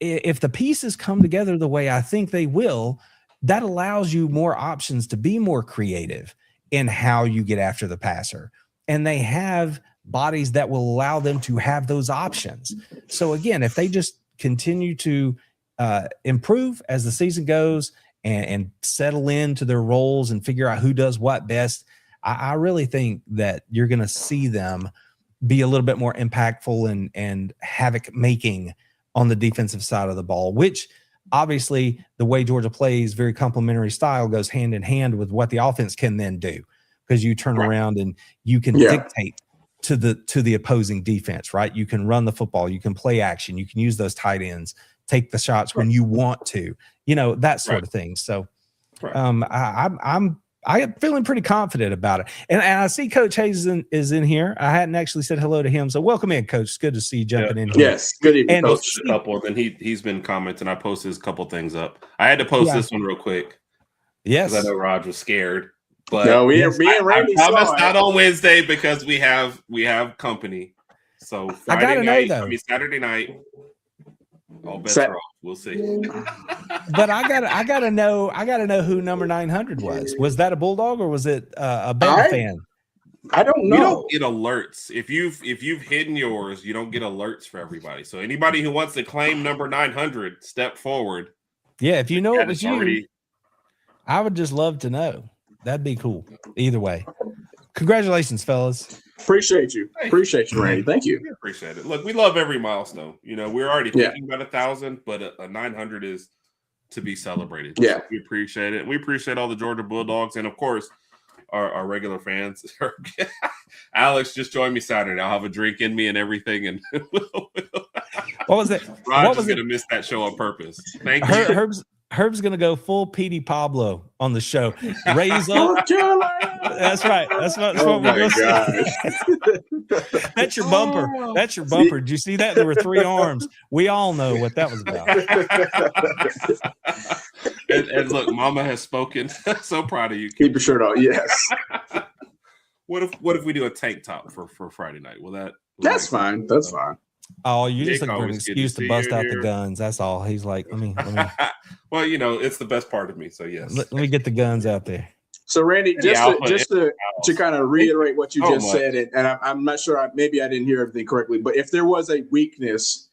if the pieces come together the way I think they will, that allows you more options to be more creative in how you get after the passer. And they have bodies that will allow them to have those options. So again, if they just continue to improve as the season goes and settle into their roles and figure out who does what best, I really think that you're going to see them be a little bit more impactful and havoc making on the defensive side of the ball, which obviously the way Georgia plays, very complementary style, goes hand in hand with what the offense can then do, because you turn around and you can dictate to the opposing defense, right? You can run the football, you can play action, you can use those tight ends, take the shots when you want to, that sort of thing. So I am feeling pretty confident about it. And I see Coach Hayes is in here. I hadn't actually said hello to him. So welcome in, Coach. It's good to see you jumping in here. Yes. Good evening, Coach. A couple, and he's been commenting. I posted a couple things up. I had to post this one real quick. Yes. Because I know Rodg was scared. But no, me and Randy promised not on Wednesday because we have company. So Friday night, Saturday night. All bets are off. We'll see. But I gotta know who number 900 was. Was that a Bulldog or was it a Bama fan? I don't know. You don't get alerts if you've hidden yours. You don't get alerts for everybody. So anybody who wants to claim number 900, step forward. Yeah, if you know it was you, I would just love to know. That'd be cool. Either way, congratulations, fellas. Appreciate you, Randy. Thank you. We appreciate it. Look, we love every milestone. We're already thinking about 1,000, but a 900 is to be celebrated. Yeah, so we appreciate it. We appreciate all the Georgia Bulldogs, and of course, our regular fans. Alex just joined me Saturday. I'll have a drink in me and everything. And what was it? Rodg is going to miss that show on purpose. Thank you. Herb's going to go full Petey Pablo on the show. Raise up. That's right. That's what we're going to see. That's your bumper. That's your bumper. Did you see that? There were 3 arms. We all know what that was about. and look, Mama has spoken. So proud of you. Keep your shirt on. Yes. What if we do a tank top for Friday night? That's fine. That's fine. Oh, you just looking for an excuse to bust out the guns. That's all. He's like, let me. Well, it's the best part of me. So yes, let me get the guns out there. So Randy, just to kind of reiterate what you just said, and I'm not sure. Maybe I didn't hear everything correctly, but if there was a weakness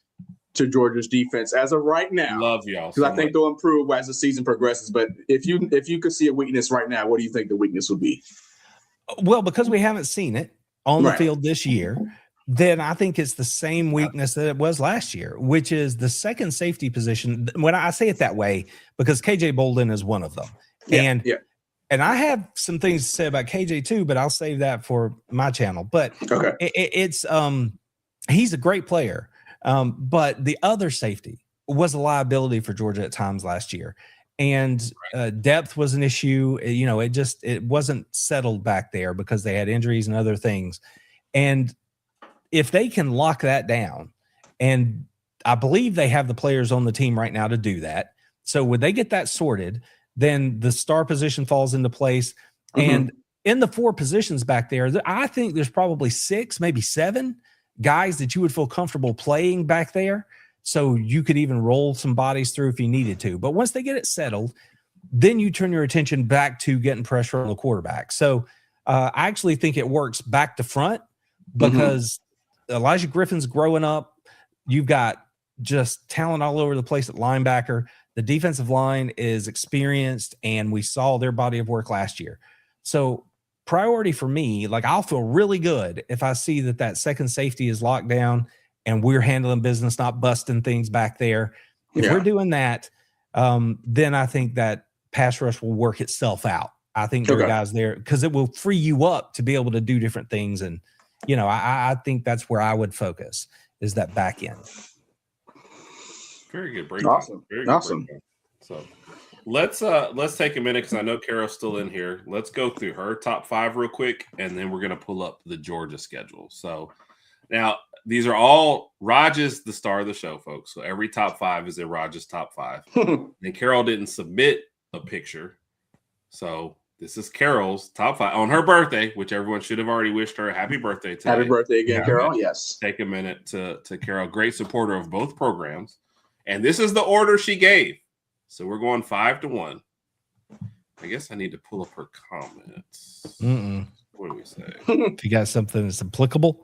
to Georgia's defense as of right now, love y'all because I think they'll improve as the season progresses. But if you could see a weakness right now, what do you think the weakness would be? Well, because we haven't seen it on the field this year, then I think it's the same weakness that it was last year, which is the second safety position. When I say it that way, because KJ Bolden is one of them. And I have some things to say about KJ too, but I'll save that for my channel. But it's he's a great player. But the other safety was a liability for Georgia at times last year. And depth was an issue. It wasn't settled back there because they had injuries and other things. And if they can lock that down, and I believe they have the players on the team right now to do that. So when they get that sorted, then the star position falls into place. And in the 4 positions back there, I think there's probably 6, maybe 7 guys that you would feel comfortable playing back there. So you could even roll some bodies through if you needed to. But once they get it settled, then you turn your attention back to getting pressure on the quarterback. So I actually think it works back to front because Elijah Griffin's growing up. You've got just talent all over the place at linebacker. The defensive line is experienced, and we saw their body of work last year. So priority for me, I'll feel really good if I see that second safety is locked down and we're handling business, not busting things back there. If we're doing that, then I think that pass rush will work itself out. I think there are guys there because it will free you up to be able to do different things. And, I think that's where I would focus, is that back end. Very good breakdown. Awesome. Very good breakdown. So let's take a minute because I know Carol's still in here. Let's go through her top 5 real quick, and then we're going to pull up the Georgia schedule. So now these are all Rodg is the star of the show, folks. So every top 5 is in Rodg's top 5. And Carol didn't submit a picture. So this is Carol's top 5 on her birthday, which everyone should have already wished her a happy birthday today. Happy birthday again, Carol. Yes. Take a minute to Carol, great supporter of both programs. And this is the order she gave. So we're going 5-1. I guess I need to pull up her comments. What do we say? If you got something that's applicable.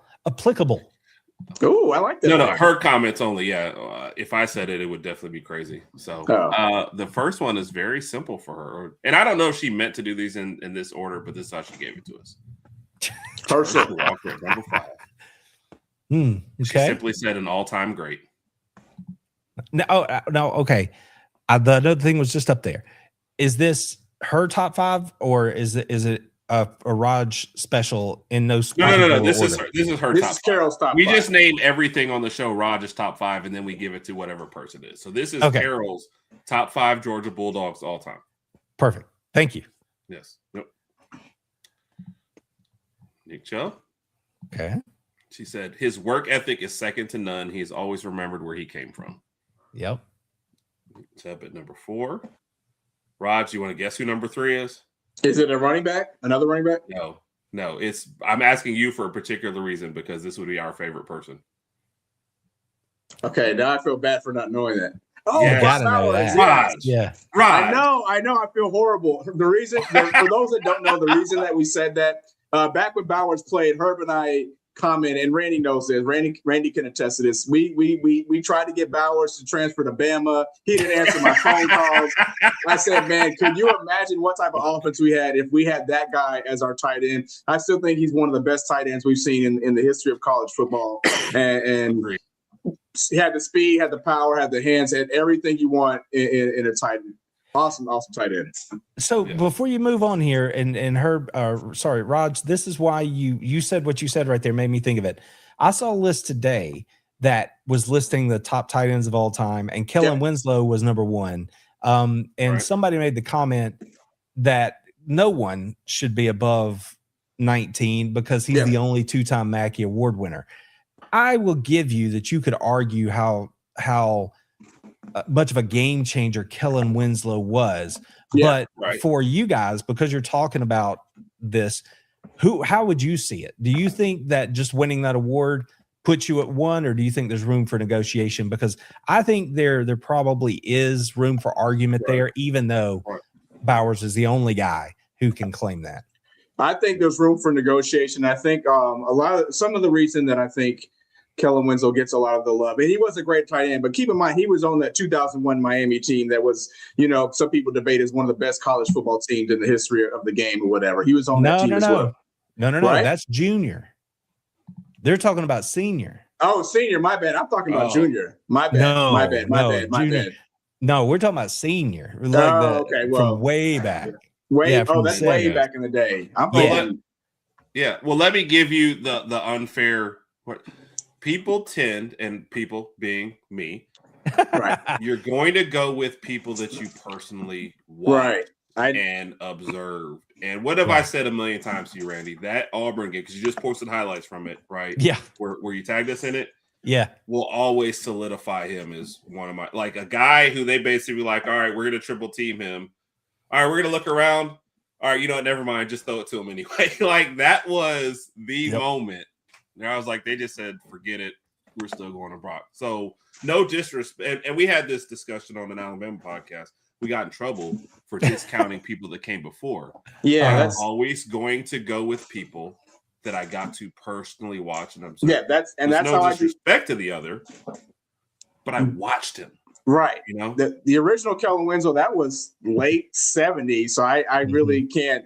Oh, I like that. No, her comments only. Yeah, if I said it, it would definitely be crazy. So the first one is very simple for her, and I don't know if she meant to do these in this order, but this is how she gave it to us. Herschel Walker, number 5. Okay. She simply said an all-time great. No, okay. The other thing was just up there. Is this her top 5, or is it a Rodg special in no? No. This is her This top is Carol's top 5. We just name everything on the show Rodg's top 5, and then we give it to whatever person it is. So this is Carol's top 5 Georgia Bulldogs all time. Perfect. Thank you. Yes. Yep. Nick Chubb. Okay. She said his work ethic is second to none. He's always remembered where he came from. Yep. Chubb at number 4. Rodg, you want to guess who number 3 is? Is it a running back? Another running back? No. I'm asking you for a particular reason because this would be our favorite person. Okay, now I feel bad for not knowing that. Oh, yeah, Rodg. Yeah. Rodg. I know. I feel horrible. The reason, for those that don't know, the reason that we said that back when Bowers played, Herb and I comment, and Randy knows this. Randy can attest to this. We tried to get Bowers to transfer to Bama. He didn't answer my phone calls. I said, man, could you imagine what type of offense we had if we had that guy as our tight end? I still think he's one of the best tight ends we've seen in the history of college football. And he had the speed, had the power, had the hands, had everything you want in a tight end. Awesome tight end. So before you move on here, and Rodg, this is why you said what you said right there made me think of it. I saw a list today that was listing the top tight ends of all time, and Kellen Winslow was number 1. And somebody made the comment that no one should be above 19 because he's the only 2-time Mackey Award winner. I will give you that you could argue how much of a game changer Kellen Winslow was, but for you guys, because you're talking about this, how would you see it? Do you think that just winning that award puts you at 1, or do you think there's room for negotiation? Because I think there probably is room for argument there, even though Bowers is the only guy who can claim that. I think there's room for negotiation. I think some of the reason that I think Kellen Winslow gets a lot of the love, and he was a great tight end, but keep in mind, he was on that 2001 Miami team that was, some people debate as one of the best college football teams in the history of the game or whatever. He was on that team as well. No. That's junior. They're talking about senior. Oh, senior. My bad. I'm talking about junior. My bad. My bad. No, we're talking about senior. From way back. That's way back in the day. Well, let me give you the unfair. People tend, and people being me, you're going to go with people that you personally want and observe. And what have I said a million times to you, Randy? That Auburn game, because you just posted highlights from it, right? Yeah. Where you tagged us in it? Yeah. Will always solidify him as one of my, like a guy who they basically like, all right, we're going to triple team him. All right, we're going to look around. All right, you know what? Never mind. Just throw it to him anyway. Like that was the moment. And I was like, they just said, forget it. We're still going to Brock. So no disrespect. And we had this discussion on an Alabama podcast. We got in trouble for discounting people that came before. Yeah. I'm always going to go with people that I got to personally watch and observe. Yeah, that's no how disrespect to the other, but I watched him. Right. The original Kellen Winslow, that was late 70s. So I really can't,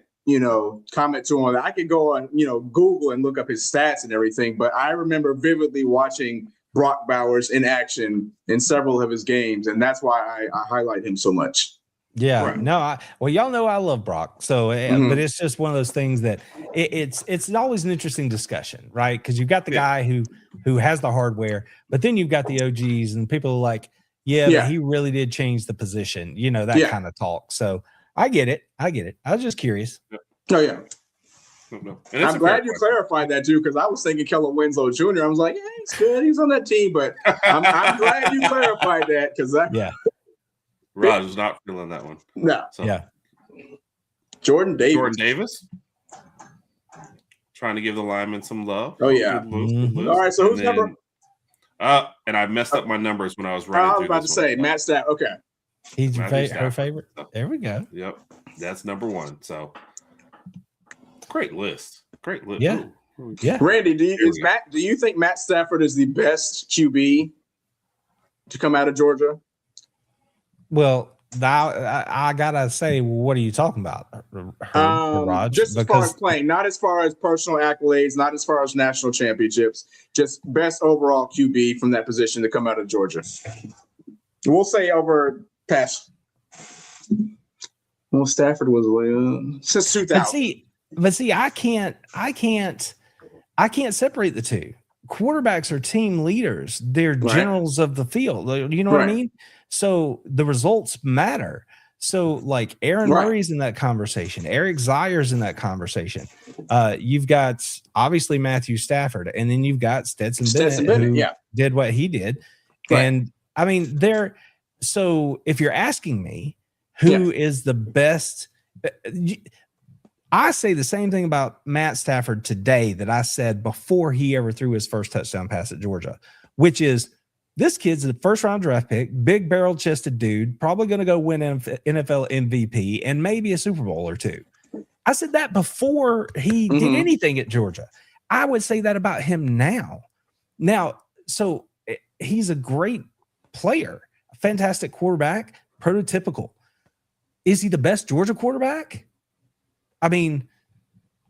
comment to him. I could go on, Google and look up his stats and everything. But I remember vividly watching Brock Bowers in action in several of his games. And that's why I highlight him so much. Yeah. Right. No, y'all know I love Brock. So, but it's just one of those things that it's always an interesting discussion, right? Because you've got the guy who has the hardware, but then you've got the OGs and people are like, but he really did change the position, that kind of talk. So I get it. I was just curious. Oh, yeah. I'm glad you clarified that, too, because I was thinking Kellen Winslow Jr. I was like, he's good. He's on that team. But I'm glad you clarified that because Rodg was not feeling that one. No. So. Yeah. Jordan Davis. Trying to give the lineman some love. Oh, yeah. All right, so who's number? And I messed up my numbers when I was running. I was about to say, Matt Staff. Okay. He's her favorite. There we go. Yep. That's number 1. So great list. Yeah. Yeah. Randy, do you think Matt Stafford is the best QB to come out of Georgia? Well, I gotta say, what are you talking about, Rodg? Just as far as playing, not as far as personal accolades, not as far as national championships, just best overall QB from that position to come out of Georgia. We'll say over past. Well, Stafford was since 2000. But see, I can't separate the two. Quarterbacks are team leaders. They're generals of the field. You know what I mean? So the results matter. So like Aaron Murray's in that conversation. Eric Zier's in that conversation. You've got obviously Matthew Stafford, and then you've got Stetson Bennett who did what he did. Right. And I mean, so if you're asking me who is the best, I say the same thing about Matt Stafford today that I said before he ever threw his first touchdown pass at Georgia, which is this kid's a first-round draft pick, big barrel-chested dude, probably going to go win NFL MVP and maybe a Super Bowl or two. I said that before he did anything at Georgia. I would say that about him now. So he's a great player, a fantastic quarterback, prototypical. Is he the best Georgia quarterback? I mean,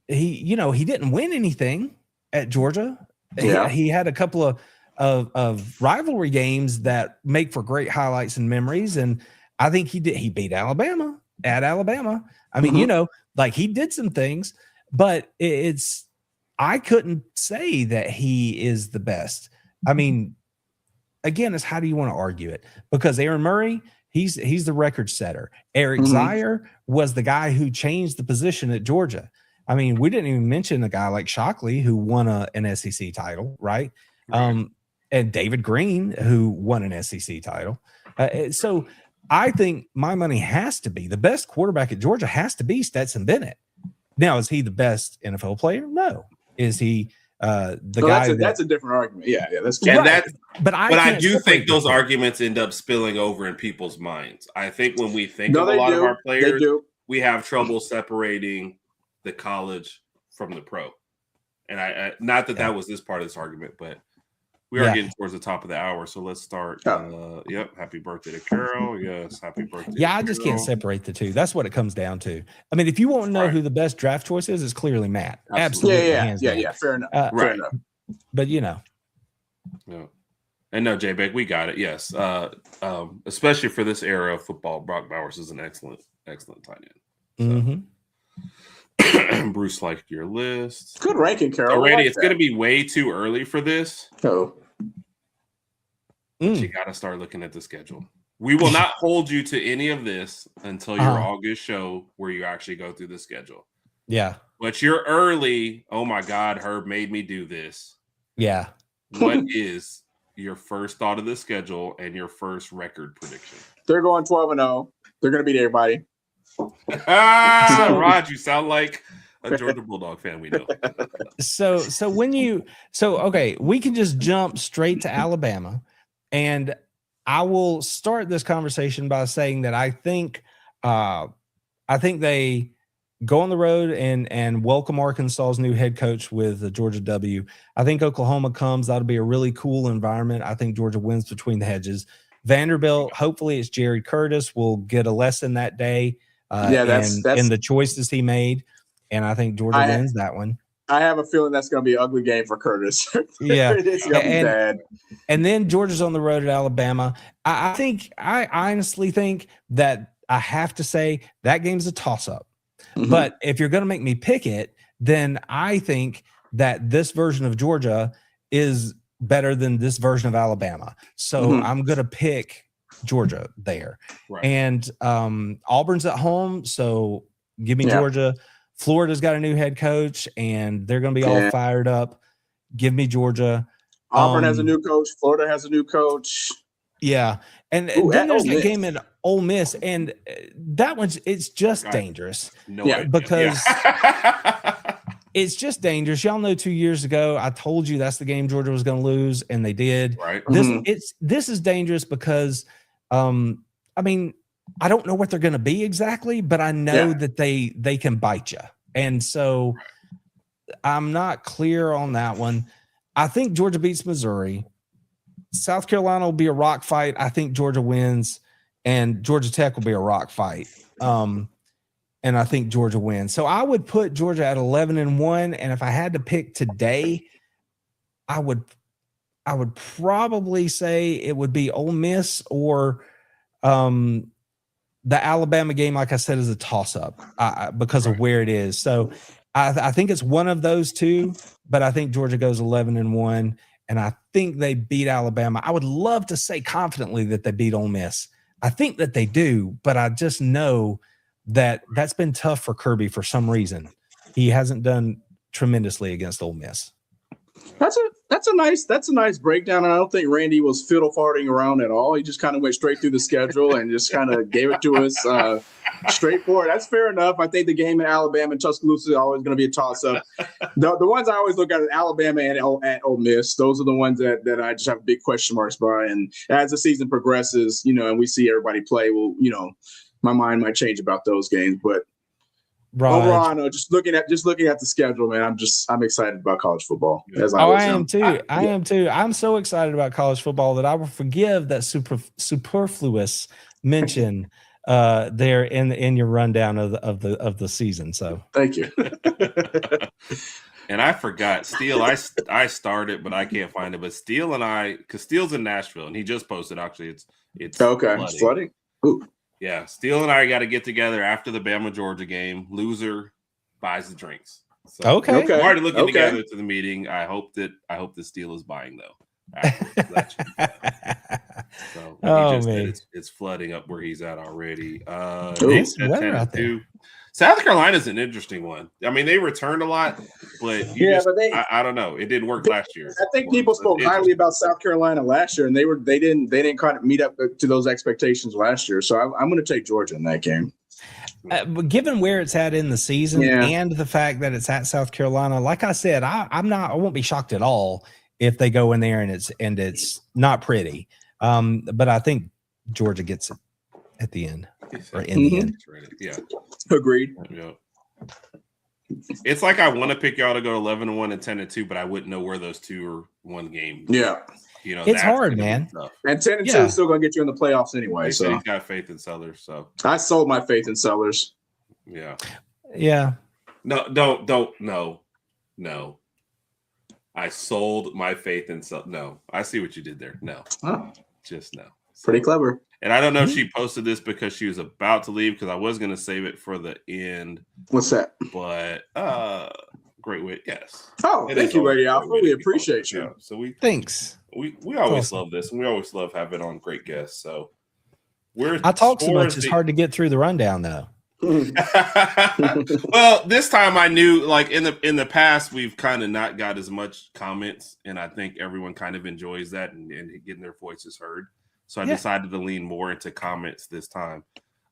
he didn't win anything at Georgia. Yeah. He had a couple of rivalry games that make for great highlights and memories. And I think he beat Alabama at Alabama. I mean, he did some things, but I couldn't say that he is the best. I mean, again, it's how do you want to argue it? Because Aaron Murray, he's the record setter. Eric Zier was the guy who changed the position at Georgia. I mean, we didn't even mention a guy like Shockley who won an SEC title, right? And David Green who won an SEC title. So I think my money has to be the best quarterback at Georgia has to be Stetson Bennett. Now, is he the best NFL player? No. Is he guy? That's a different argument. Yeah, that's true. And but I do think those arguments end up spilling over in people's minds. I think when we think of a lot of our players, we have trouble separating the college from the pro. And I not that was this part of this argument, but we are getting towards the top of the hour, so let's start. Happy birthday to Carol. Yes, happy birthday. Yeah, I just can't separate the two. That's what it comes down to. I mean, if you want to know who the best draft choice is, it's clearly Matt. Absolutely. Yeah. Fair enough. Fair enough. But Yeah. And no, J-Bag, we got it. Yes. Especially for this era of football, Brock Bowers is an excellent tight end. So. Bruce liked your list. Good ranking, Carol. So, Randy, it's going to be way too early for this. You got to start looking at the schedule. We will not hold you to any of this until your August show where you actually go through the schedule. Yeah. But you're early. Oh, my God, Herb made me do this. Yeah. What is your first thought of the schedule and your first record prediction? They're going 12-0. They're going to beat everybody. Rodg, you sound like a Georgia Bulldog fan. We know. Okay, we can just jump straight to Alabama, and I will start this conversation by saying that I think they go on the road and welcome Arkansas's new head coach with the Georgia W. I think Oklahoma comes. That'll be a really cool environment. I think Georgia wins between the hedges. Vanderbilt, hopefully it's Jared Curtis, will get a lesson that day. That's in the choices he made, and I think Georgia wins that one. I have a feeling that's going to be an ugly game for Curtis. Yeah, it's going to be bad. And then Georgia's on the road at Alabama. I honestly think that I have to say that game's a toss-up. But if you're going to make me pick it, then I think that this version of Georgia is better than this version of Alabama. So I'm going to pick Georgia there. Right. And Auburn's at home, so give me Georgia. Florida's got a new head coach, and they're going to be all fired up. Give me Georgia. Auburn has a new coach. Florida has a new coach. Yeah. And then there's the game at Ole Miss, and that one's it's just dangerous. Because it's just dangerous. Y'all know 2 years ago I told you that's the game Georgia was going to lose, and they did. Right. This is dangerous because I mean, I don't know what they're going to be exactly, but I know that they can bite you. And so I'm not clear on that one. I think Georgia beats Missouri. South Carolina will be a rock fight. I think Georgia wins, and Georgia Tech will be a rock fight. And I think Georgia wins. So I would put Georgia at 11-1. And if I had to pick today, I would probably say it would be Ole Miss or the Alabama game. Like I said, is a toss-up because of where it is. So I think it's one of those two, but I think Georgia goes 11-1, and I think they beat Alabama. I would love to say confidently that they beat Ole Miss. I think that they do, but I just know that that's been tough for Kirby for some reason. He hasn't done tremendously against Ole Miss. That's a nice breakdown. And I don't think Randy was fiddle farting around at all. He just kind of went straight through the schedule and just kind of gave it to us straightforward. That's fair enough. I think the game in Alabama and Tuscaloosa is always going to be a toss-up. The ones I always look at are Alabama and at Ole Miss. Those are the ones that I just have big question marks by. And as the season progresses, and we see everybody play, well, my mind might change about those games. But overall, no, just looking at the schedule, man, I'm excited about college football. I am too. I am too. I'm so excited about college football that I will forgive that superfluous mention there in your rundown of the season. So thank you. And I forgot Steele. I started, but I can't find it. But Steele and I, because Steele's in Nashville, and he just posted. Actually, it's okay. Flooding. Ooh. Yeah, Steele and I got to get together after the Bama Georgia game. Loser buys the drinks. So okay. We're already looking together to the meeting. I hope that Steele is buying though. So it's flooding up where he's at already. It's weather out there. South Carolina's an interesting one. I mean, they returned a lot, but I don't know. It didn't work last year. I think people spoke highly about South Carolina last year, and they didn't kind of meet up to those expectations last year. So I'm going to take Georgia in that game. But given where it's at in the season and the fact that it's at South Carolina, like I said, I won't be shocked at all if they go in there and it's not pretty. But I think Georgia gets it at the end or in the end. Yeah. Agreed. Yeah. It's like I want to pick y'all to go 11-1 and 10-2, but I wouldn't know where those two are one game. Yeah. It's hard, man. And 10-2 is still going to get you in the playoffs anyway. So he's got faith in Sellers. So I sold my faith in Sellers. Yeah. Yeah. No. I sold my faith in Sellers. No, I see what you did there. No, just no. Pretty clever. And I don't know if she posted this because she was about to leave, because I was going to save it for the end. What's that? But great wit, yes. Oh, thank you, Randy Alpha. We appreciate you. Yeah, so thanks. We always love this, and we always love having on great guests. So I talk so much; it's hard to get through the rundown, though. Well, this time I knew, like in the past, we've kind of not got as much comments, and I think everyone kind of enjoys that and getting their voices heard. So I decided to lean more into comments this time.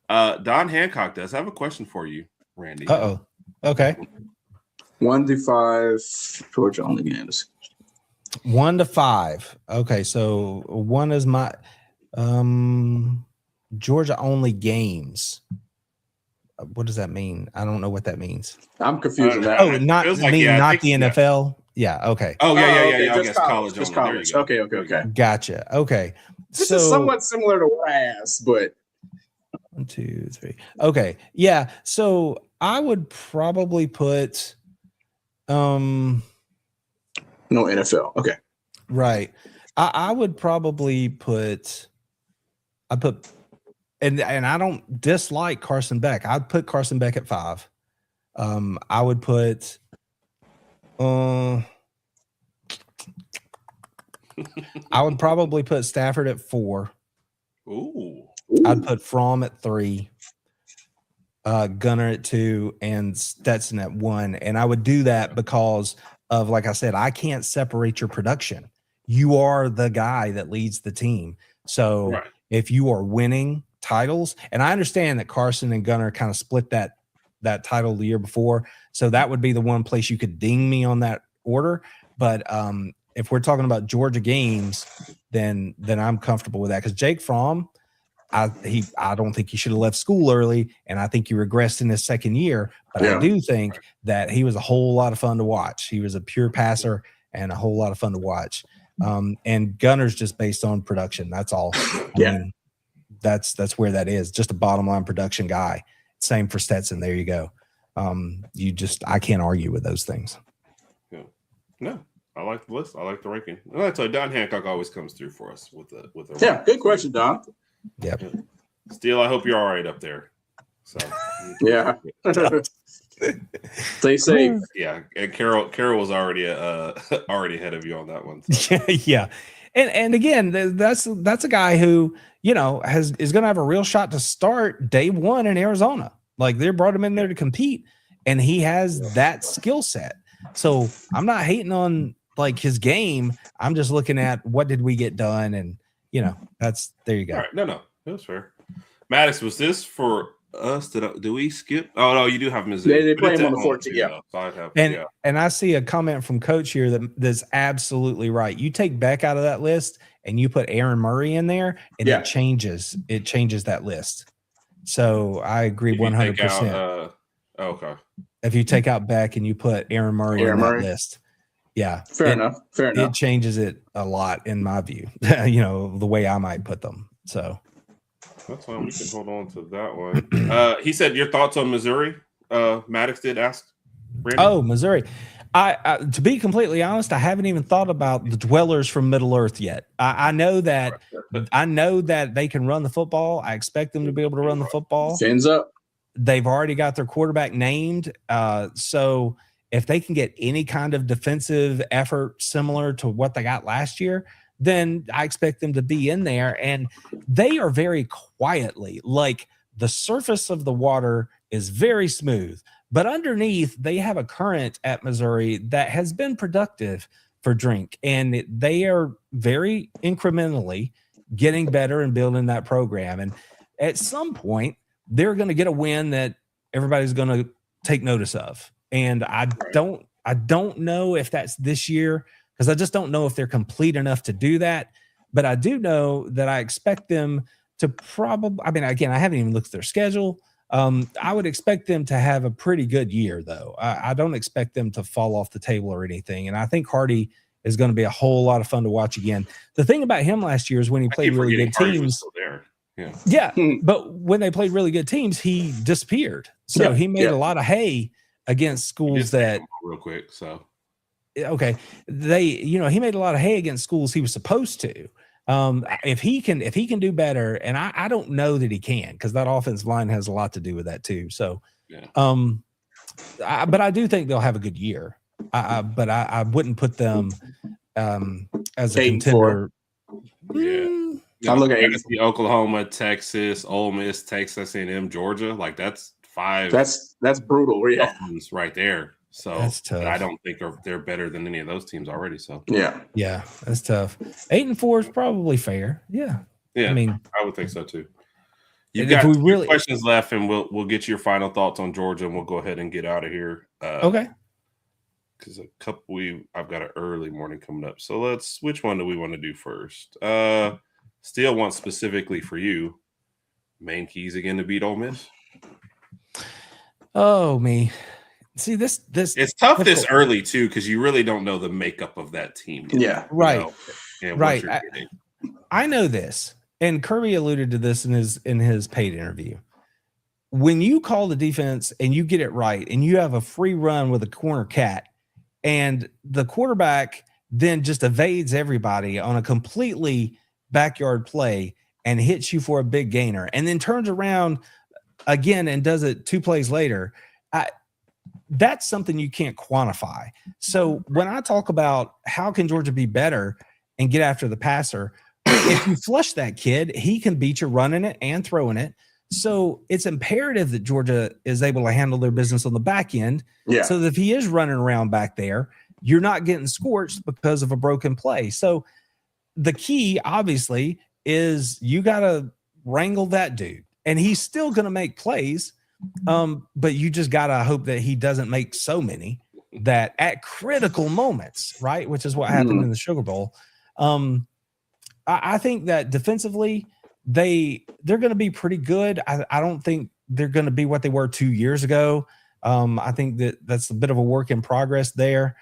Don Hancock does have a question for you, Randy. Okay. 1 to 5 Georgia only games. 1 to 5. Okay, so 1 is my Georgia only games. What does that mean? I don't know what that means. I'm confused with that. Oh, not the NFL. Yeah. Okay. Oh, yeah. Just guess college. Just college. Okay. Gotcha. Okay. This is somewhat similar to what I asked, but 1, 2, 3. Okay. Yeah. So I would probably put no NFL. Okay. Right. I would probably put and I don't dislike Carson Beck. I'd put Carson Beck at 5. I would put I would probably put Stafford at 4. Ooh. I'd put Fromm at 3, Gunner at 2, and Stetson at 1. And I would do that because of, like I said, I can't separate your production. You are the guy that leads the team. So if you are winning titles, and I understand that Carson and Gunner kind of split that title the year before, so that would be the one place you could ding me on that order. But if we're talking about Georgia games, then I'm comfortable with that, because Jake Fromm, I don't think he should have left school early, and I think he regressed in his second year. But I do think that he was a whole lot of fun to watch. He was a pure passer and a whole lot of fun to watch. And Gunner's just based on production. That's all. I mean, that's where that is. Just a bottom line production guy. Same for Stetson. There you go. I can't argue with those things. Yeah. No, I like the list. I like the ranking. And I tell you, Don Hancock always comes through for us with a good question, Don. Yep. Yeah. Steele, I hope you're all right up there. So yeah. Stay safe. Yeah. And Carol was already ahead of you on that one. So. Yeah. And again, that's a guy who, you know, is going to have a real shot to start day one in Arizona. Like, they brought him in there to compete, and he has that skill set. So I'm not hating on like his game. I'm just looking at what did we get done, and you know, there you go. All right. No, that was fair. Maddox, was this for us? Do we skip? Oh no, you do have Missouri. They play him on the 14th. Yeah. So and I see a comment from Coach here that's absolutely right. You take Beck out of that list and you put Aaron Murray in there, and it changes that list. So I agree 100%. Okay. If you take out Beck and you put Aaron Murray in that list, fair enough. It changes it a lot in my view. You know, the way I might put them. So that's fine. We can hold on to that one. He said, your thoughts on Missouri? Maddox did ask. Brandon? Oh, Missouri. I to be completely honest, I haven't even thought about the dwellers from Middle Earth yet. I know that they can run the football. I expect them to be able to run the football. Fins up. They've already got their quarterback named. So if they can get any kind of defensive effort similar to what they got last year, then I expect them to be in there. And they are very quietly, like, the surface of the water is very smooth, but underneath they have a current at Missouri that has been productive for Drink. And they are very incrementally getting better and building that program. And at some point, they're going to get a win that everybody's going to take notice of. And I don't know if that's this year, because I just don't know if they're complete enough to do that. But I do know that I expect them to probably, I mean, again, I haven't even looked at their schedule. I would expect them to have a pretty good year, though. I don't expect them to fall off the table or anything. And I think Hardy is going to be a whole lot of fun to watch again. The thing about him last year is when he played really good teams. Yeah. But when they played really good teams, he disappeared. So he made a lot of hay against schools that real quick. So okay, he made a lot of hay against schools he was supposed to. If he can do better, and I don't know that he can, because that offensive line has a lot to do with that too. So, but I do think they'll have a good year. But I wouldn't put them as a contender. I'm looking at Oklahoma, Texas, Ole Miss, Texas A&M, Georgia. Like, that's 5. That's brutal. Yeah, right there. So that's tough. I don't think they're better than any of those teams already. So yeah, that's tough. 8-4 is probably fair. Yeah. I mean, I would think so too. You've got questions left, and we'll get your final thoughts on Georgia, and we'll go ahead and get out of here. Okay. Because I've got an early morning coming up. So which one do we want to do first? Steele wants specifically for you, main keys again to beat Ole Miss. Oh, me. See, this it's tough this early too, because you really don't know the makeup of that team yet, yeah, right, right. I know this, and Kirby alluded to this in his paid interview. When you call the defense and you get it right, and you have a free run with a corner cat, and the quarterback then just evades everybody on a completely backyard play and hits you for a big gainer, and then turns around again and does it 2 plays later. That's something you can't quantify. So when I talk about how can Georgia be better and get after the passer, if you flush that kid, he can beat you running it and throwing it. So it's imperative that Georgia is able to handle their business on the back end. Yeah. So that if he is running around back there, you're not getting scorched because of a broken play. So the key, obviously, is you got to wrangle that dude. And he's still going to make plays. But you just got to hope that he doesn't make so many that at critical moments, right, which is what happened in the Sugar Bowl. I think that defensively, they're going to be pretty good. I don't think they're going to be what they were 2 years ago. I think that's a bit of a work in progress there.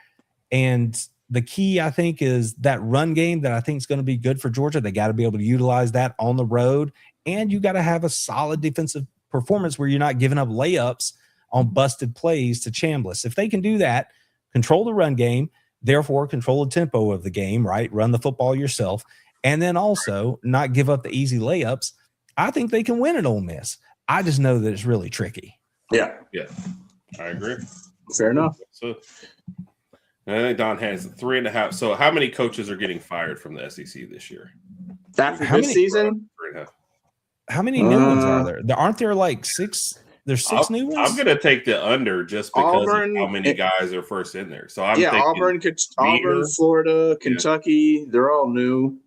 And the key, I think, is that run game that I think is going to be good for Georgia. They got to be able to utilize that on the road. And you got to have a solid defensive performance where you're not giving up layups on busted plays to Chambliss. If they can do that, control the run game, therefore control the tempo of the game, right? Run the football yourself. And then also not give up the easy layups. I think they can win at Ole Miss. I just know that it's really tricky. Yeah. Yeah. I agree. Fair enough. So, I think Don has 3.5. So how many coaches are getting fired from the SEC this year? After this season? 3.5. How many new ones are there? Aren't there like 6? There's 6 new ones? I'm going to take the under just because of how many guys are first in there. So I'm thinking Auburn, Florida, Kentucky, they're all new.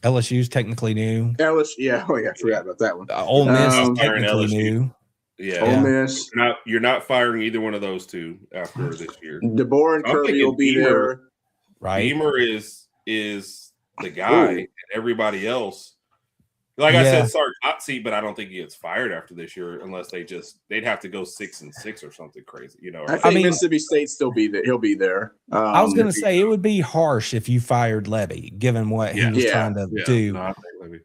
LSU's technically new. LSU, I forgot about that one. Ole Miss is technically new. Yeah, Ole Miss. You're not firing either one of those two after this year. DeBoer and Kirby will be there. Right. Beamer is the guy, and everybody else. Like I said, Sarge hot seat, but I don't think he gets fired after this year unless they'd have to go 6-6 or something crazy. I mean, Mississippi State still be there. He'll be there. I was going to say it would be harsh if you fired Levy, given what he was trying to do. No, I think Levy.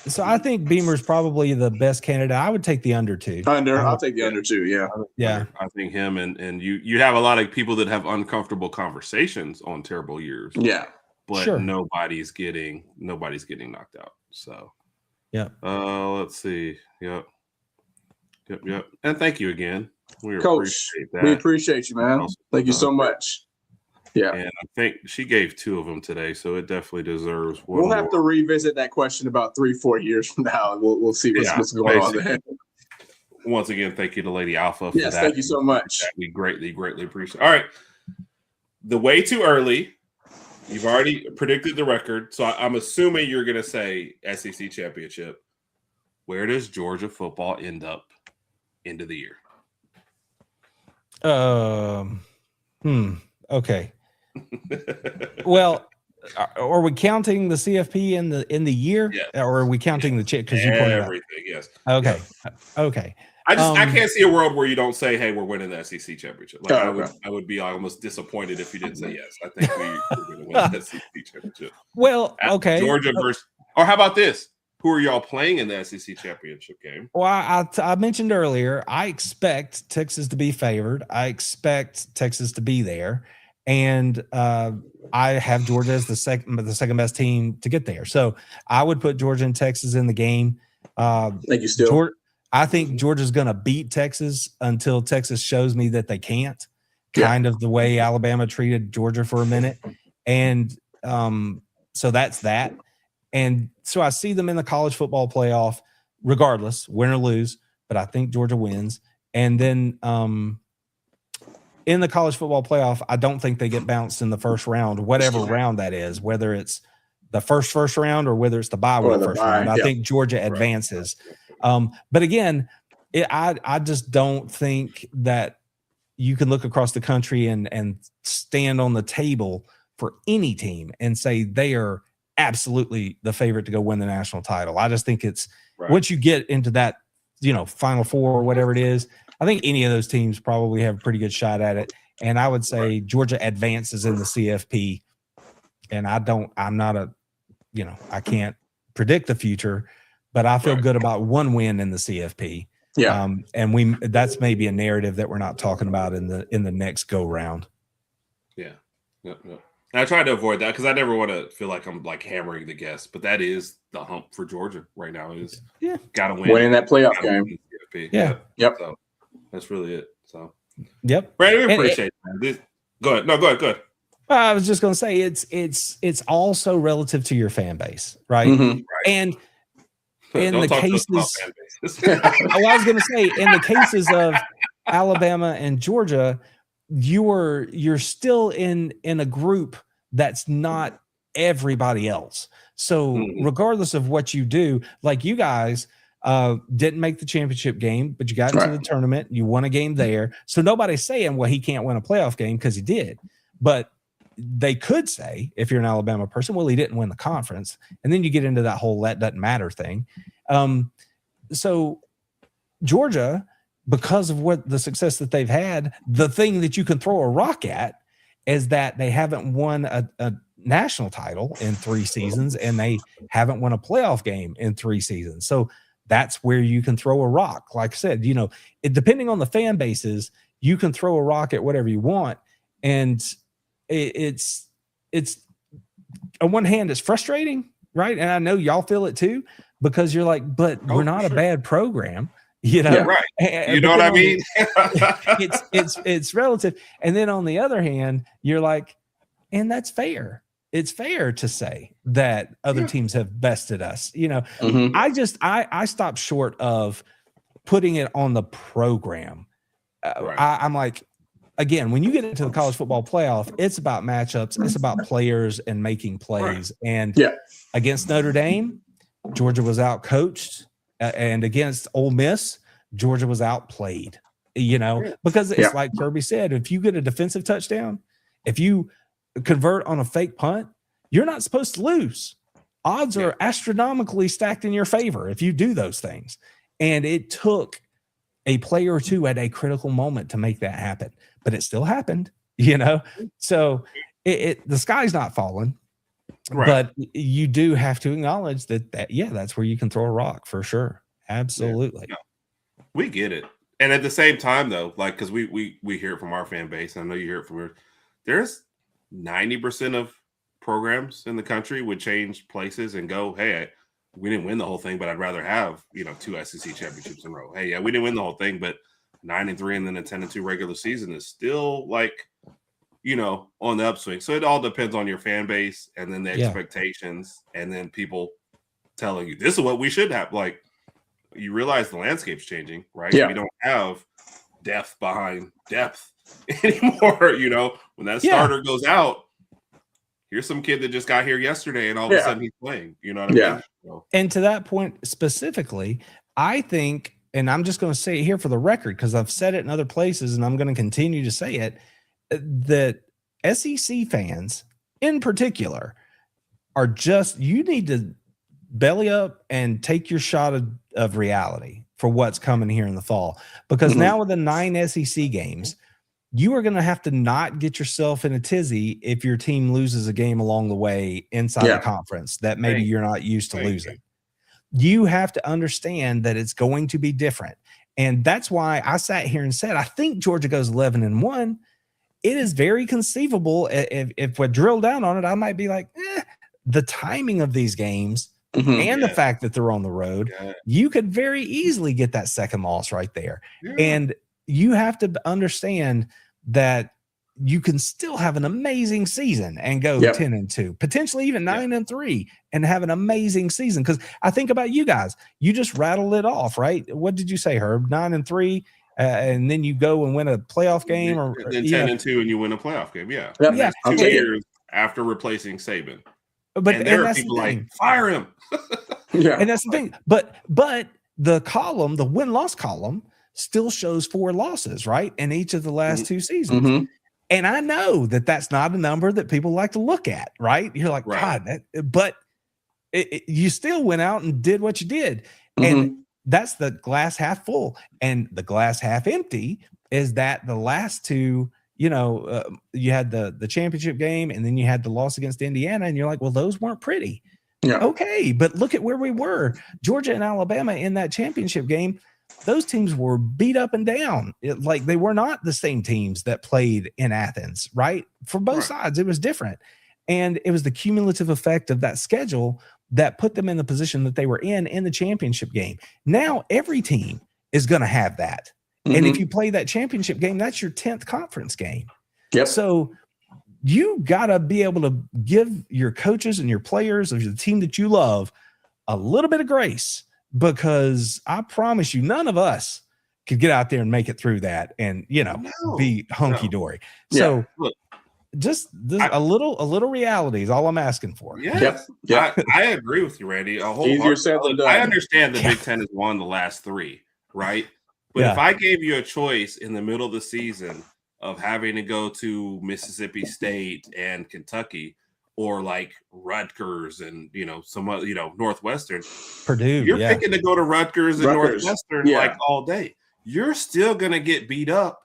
So I think Beamer's probably the best candidate. I would take the under 2. I'll take the under 2. Yeah. Yeah. I think him and you have a lot of people that have uncomfortable conversations on terrible years. Yeah. But nobody's getting knocked out. So. Yeah. Let's see. Yep. And thank you again. We Coach, appreciate that. We appreciate you, man. Thank you so much. Yeah. And I think she gave 2 of them today, so it definitely deserves one. We'll have to revisit that question about 3-4 years from now. We'll see what's going on there. Once again, thank you to Lady Alpha for that. Yes, thank you so much. We greatly appreciate it. All right. The way too early. You've already predicted the record, so I'm assuming you're going to say SEC championship. Where does Georgia football end up end of the year? Okay. Well, are we counting the CFP in the year, or are we counting the chip? Because you pointed out everything. Yes. Okay. Okay. I can't see a world where you don't say, "Hey, we're winning the SEC championship." Like I would be almost disappointed if you didn't say yes. I think we're going to win the SEC championship. Well, okay. Georgia versus, or how about this? Who are y'all playing in the SEC championship game? Well, I mentioned earlier, I expect Texas to be favored. I expect Texas to be there, and I have Georgia as the second best team to get there. So I would put Georgia and Texas in the game. Thank you, still. I think Georgia's going to beat Texas until Texas shows me that they can't, kind of the way Alabama treated Georgia for a minute. And so that's that. And so I see them in the college football playoff, regardless, win or lose, but I think Georgia wins. And then in the college football playoff, I don't think they get bounced in the first round, whatever round that is, whether it's the first round or whether it's the bye week first round. I think Georgia advances. But again, I just don't think that you can look across the country and stand on the table for any team and say they are absolutely the favorite to go win the national title. I just think it's once you get into that, Final Four or whatever it is, I think any of those teams probably have a pretty good shot at it. And I would say Georgia advances in the CFP. And I can't predict the future, but I feel good about one win in the CFP. Yeah. And that's maybe a narrative that we're not talking about in the next go round. Yeah. Yep. I tried to avoid that because I never want to feel like I'm like hammering the guests, but that is the hump for Georgia right now is got to win. Winning that playoff game. Yeah. Yep. So that's really it. So yep. Brandon, we appreciate that. Go ahead. No, go ahead. I was just going to say it's also relative to your fan base, right? Mm-hmm. And in the cases, I was going to say in the cases of Alabama and Georgia, you're still in a group that's not everybody else. So regardless of what you do, like you guys didn't make the championship game, but you got into the tournament, you won a game there. So nobody's saying, well, he can't win a playoff game because he did. But they could say, if you're an Alabama person, well, he didn't win the conference. And then you get into that whole that doesn't matter thing. So Georgia, because of what the success that they've had, the thing that you can throw a rock at is that they haven't won a national title in 3 seasons, and they haven't won a playoff game in 3 seasons. So that's where you can throw a rock. Like I said, depending on the fan bases, you can throw a rock at whatever you want. And it's on one hand, it's frustrating, right? And I know y'all feel it too, because you're like, but we're not a bad program. Right. You know what I mean? it's relative. And then on the other hand, you're like, and that's fair. It's fair to say that other teams have bested us. I stopped short of putting it on the program. I'm like, again, when you get into the college football playoff, it's about matchups. It's about players and making plays. And against Notre Dame, Georgia was out coached. And against Ole Miss, Georgia was outplayed, because it's like Kirby said, if you get a defensive touchdown, if you convert on a fake punt, you're not supposed to lose. Odds are astronomically stacked in your favor if you do those things. And it took a player or two at a critical moment to make that happen, but it still happened, So the sky's not falling. Right. But you do have to acknowledge that that's where you can throw a rock for sure. Absolutely. Yeah. We get it. And at the same time, though, like, because we hear it from our fan base, and I know you hear it from yours, there's 90% of programs in the country would change places and go, hey, we didn't win the whole thing, but I'd rather have, 2 SEC championships in a row. Hey, yeah, we didn't win the whole thing, but 9-3 and then a 10-2 regular season is still like, on the upswing. So it all depends on your fan base and then the expectations and then people telling you this is what we should have. Like, you realize the landscape's changing, right? Yeah. We don't have depth behind depth anymore. When that starter goes out, here's some kid that just got here yesterday and all of a sudden he's playing. You know what I mean? So. And to that point specifically, I think, and I'm just going to say it here for the record, because I've said it in other places and I'm going to continue to say it, that SEC fans in particular are you need to belly up and take your shot of reality for what's coming here in the fall. Because now with the 9 SEC games, you are going to have to not get yourself in a tizzy if your team loses a game along the way inside the conference that maybe you're not used to losing. You have to understand that it's going to be different. And that's why I sat here and said, I think Georgia goes 11-1. It is very conceivable. If we drill down on it, I might be like, the timing of these games and the fact that they're on the road, you could very easily get that second loss right there. Yeah. And you have to understand that you can still have an amazing season and go 10-2, potentially even 9-3 and have an amazing season. Because I think about you guys, you just rattled it off, right? What did you say, Herb? 9-3. And then you go and win a playoff game, or then 10-2, and you win a playoff game. Yeah, 2 years after replacing Saban. But and there are people like, fire him. And that's the thing. But the column, the win-loss column, still shows 4 losses, right, in each of the last 2 seasons. And I know that that's not a number that people like to look at, right? You're like, God, but you still went out and did what you did, and that's the glass half full. And the glass half empty is that the last 2, you had the championship game and then you had the loss against Indiana, and you're like, well, those weren't pretty. Okay, but look at where we were. Georgia and Alabama in that championship game, those teams were beat up and down. Like, they were not the same teams that played in Athens, right? For both sides, it was different. And it was the cumulative effect of that schedule that put them in the position that they were in the championship game. Now every team is going to have that. And if you play that championship game, that's your 10th conference game. So you got to be able to give your coaches and your players of the team that you love a little bit of grace, because I promise you, none of us could get out there and make it through that and, be hunky-dory. So look, just a little reality is all I'm asking for. I agree with you, Randy. Easier said than done. I understand the Big Ten has won the last 3, right? But if I gave you a choice in the middle of the season of having to go to Mississippi State and Kentucky, or like Rutgers and some Northwestern. Purdue. You're picking to go to Rutgers and Northwestern like all day. You're still gonna get beat up.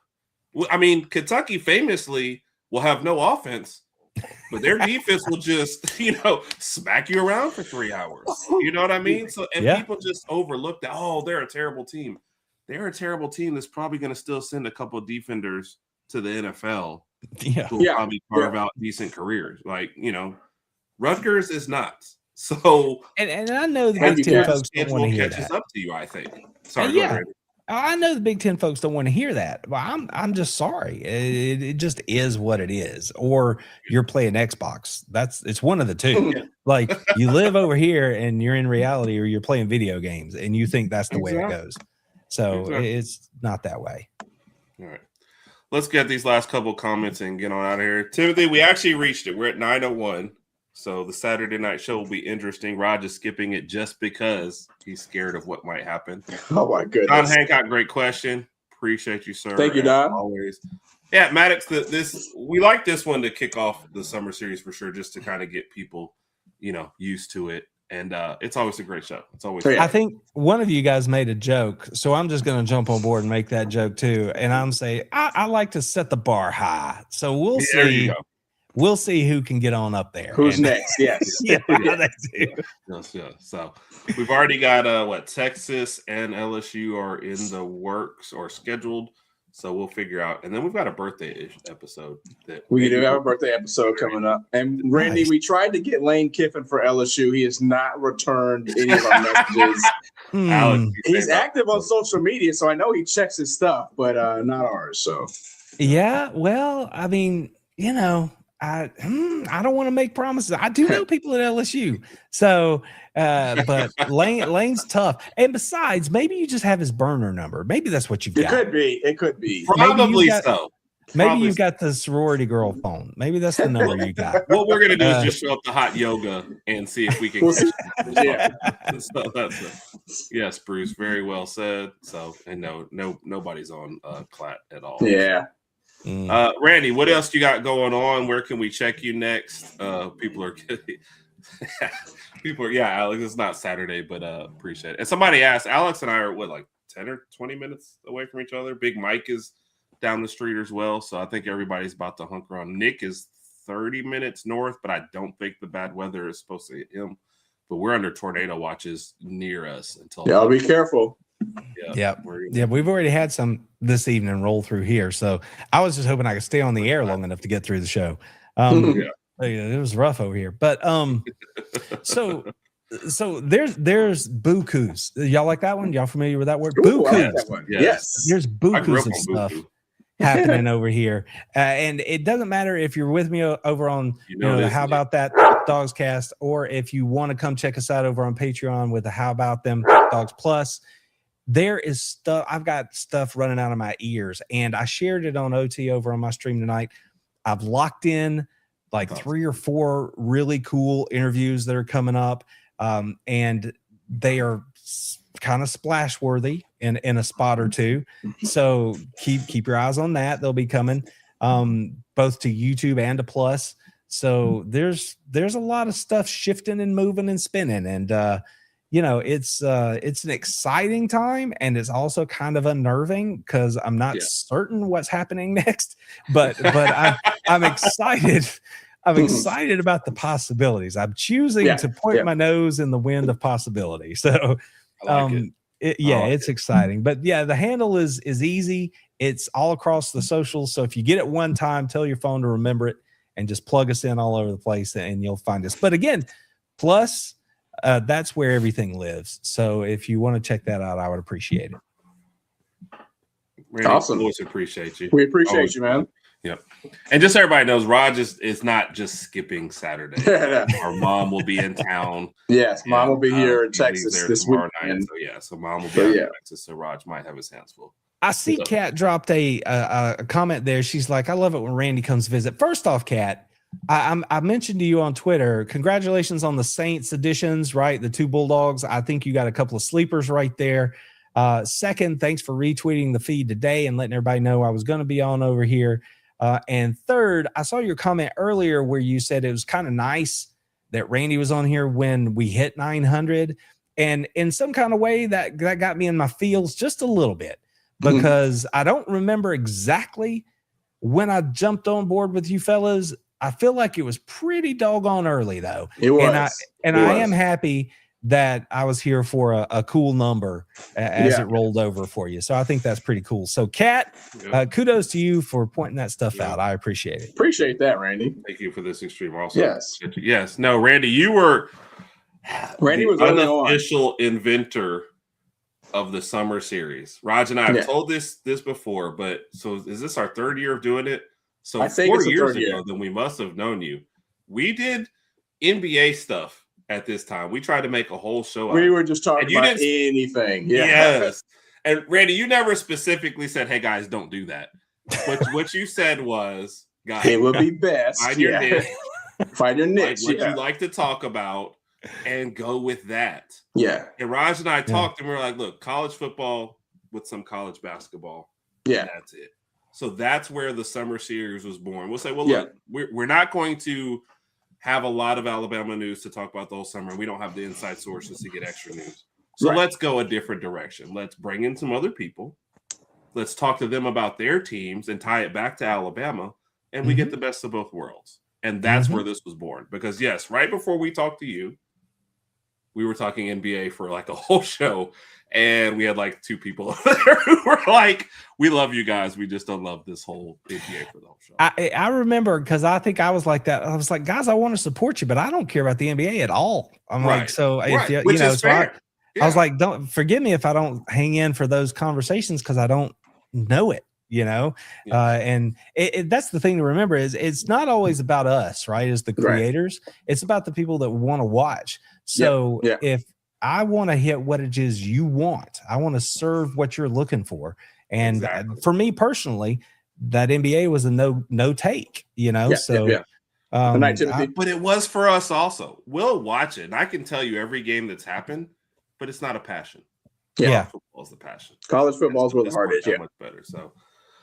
I mean, Kentucky famously will have no offense, but their defense will just smack you around for 3 hours. You know what I mean? So people just overlook that. Oh, they're a terrible team. They're a terrible team that's probably going to still send a couple of defenders to the NFL. Who will probably carve out decent careers. Like, Rutgers is nuts. So and I know the Big Ten folks don't want to hear that. Up to you, I think. Sorry, I know the Big Ten folks don't want to hear that. Well, I'm just sorry. It just is what it is. Or you're playing Xbox. It's one of the two. Like, you live over here and you're in reality, or you're playing video games and you think that's the way it goes. So it's not that way. All right. Let's get these last couple comments and get on out of here. Timothy, we actually reached it. We're at 9:01. So the Saturday night show will be interesting. Rod is skipping it just because he's scared of what might happen. Oh, my goodness. Don Hancock, great question. Appreciate you, sir. Thank you, Don. Always. Yeah, Maddox, we like this one to kick off the summer series for sure, just to kind of get people, used to it. And it's always a great show. It's always. I think one of you guys made a joke, so I'm just going to jump on board and make that joke too. And I'm saying I like to set the bar high, so we'll see. We'll see who can get on up there. Who's next? Yes. Yes. So we've already got Texas and LSU are in the works or scheduled. So we'll figure out. And then we've got a birthday episode. We do have a birthday episode coming up. And Randy, we tried to get Lane Kiffin for LSU. He has not returned any of our messages. Alex, he's active on social media, so I know he checks his stuff, but not ours. So yeah, well, I mean, I don't want to make promises. I do know people at LSU. So, but Lane's tough. And besides, maybe you just have his burner number. Maybe that's what you've got. It could be. Probably so. Maybe you've got the sorority girl phone. Maybe that's the number you got. What we're gonna do is just show up to hot yoga and see if we can. So that's it. Yes, Bruce. Very well said. So, and nobody's on Clat at all. Yeah. Randy, what else you got going on? Where can we check you next? People are kidding. Alex, it's not Saturday, but appreciate it. And somebody asked, Alex and I are like 10 or 20 minutes away from each other. Big Mike is down the street as well, so I think everybody's about to hunker on. Nick is 30 minutes north, but I don't think the bad weather is supposed to hit him. But we're under tornado watches near us until. Y'all be careful. We've already had some this evening roll through here, so I was just hoping I could stay on the air long enough to get through the show. It was rough over here, but so there's bukus. Y'all like that one? Y'all familiar with that word? Bukus. Like yes. There's bukus of stuff happening over here, and it doesn't matter if you're with me over on How About That Dawgs Cast, or if you want to come check us out over on Patreon with the How About Them Dogs Plus. There is stuff. I've got stuff running out of my ears, and I shared it on OT over on my stream tonight. I've locked in like 3 or 4 really cool interviews that are coming up, and they are kind of splash worthy in a spot or two. So keep your eyes on that. They'll be coming both to YouTube and to Plus. So there's a lot of stuff shifting and moving and spinning, and it's an exciting time, and it's also kind of unnerving because I'm not certain what's happening next, but I'm excited. I'm excited about the possibilities. I'm choosing to point my nose in the wind of possibility. So it's exciting. But the handle is easy. It's all across the socials. So if you get it one time, tell your phone to remember it and just plug us in all over the place and you'll find us. But again, Plus, that's where everything lives. So if you want to check that out, I would appreciate it. Randy, awesome. Always appreciate you. We appreciate you, man. Yep. And just so everybody knows, Rodg is not just skipping Saturday. Our mom will be in town. Yes, mom will be here in Texas this week. So mom will be in Texas. So Rodg might have his hands full. I see Kat dropped a comment there. She's like, I love it when Randy comes visit. First off, Kat, I mentioned to you on Twitter, congratulations on the Saints editions, right? The 2 Bulldogs. I think you got a couple of sleepers right there. Second, thanks for retweeting the feed today and letting everybody know I was going to be on over here. And third, I saw your comment earlier where you said it was kind of nice that Randy was on here when we hit 900. And in some kind of way that got me in my feels just a little bit, because I don't remember exactly when I jumped on board with you fellas. I feel like it was pretty doggone early though. It was. I am happy that I was here for a cool number as it rolled over for you. So I think that's pretty cool. So Kat, kudos to you for pointing that stuff out. I appreciate it. Appreciate that, Randy. Thank you for this extreme also. Yes. No, Randy, you were was unofficial inventor of the summer series. Raj and I have told this before, but so is this our third year of doing it? So I think 4 years ago, then we must have known you. We did NBA stuff at this time. We tried to make a whole show. We were just talking about anything. Yes. And Randy, you never specifically said, "Hey guys, don't do that." But what you said was, "Guys, it would be best. Find your niche. Find your niche. What you like to talk about, and go with that." Yeah. And Raj and I talked, and we were like, "Look, college football with some college basketball. Yeah, that's it." So that's where the summer series was born. We'll say, "Well, look, we're not going to have a lot of Alabama news to talk about the whole summer. We don't have the inside sources to get extra news. So let's go a different direction. Let's bring in some other people. Let's talk to them about their teams and tie it back to Alabama. And we get the best of both worlds." And that's where this was born. Because, yes, right before we talked to you, we were talking NBA for like a whole show. And we had like two people over there who were like, "We love you guys. We just don't love this whole NBA for the whole show." I remember, because I think I was like that. I was like, "Guys, I want to support you, but I don't care about the NBA at all." I'm like, so if you know, so I was like, don't forgive me if I don't hang in for those conversations because I don't know it, you know? And that's the thing to remember is it's not always about us, right? As the creators, it's about the people that want to watch. So if I want to hit what it is you want, I want to serve what you're looking for. And for me personally, that NBA was a no take, you know? But it was for us also. We'll watch it. And I can tell you every game that's happened, but it's not a passion. Football is the passion. College football is where the heart is. Much better. So,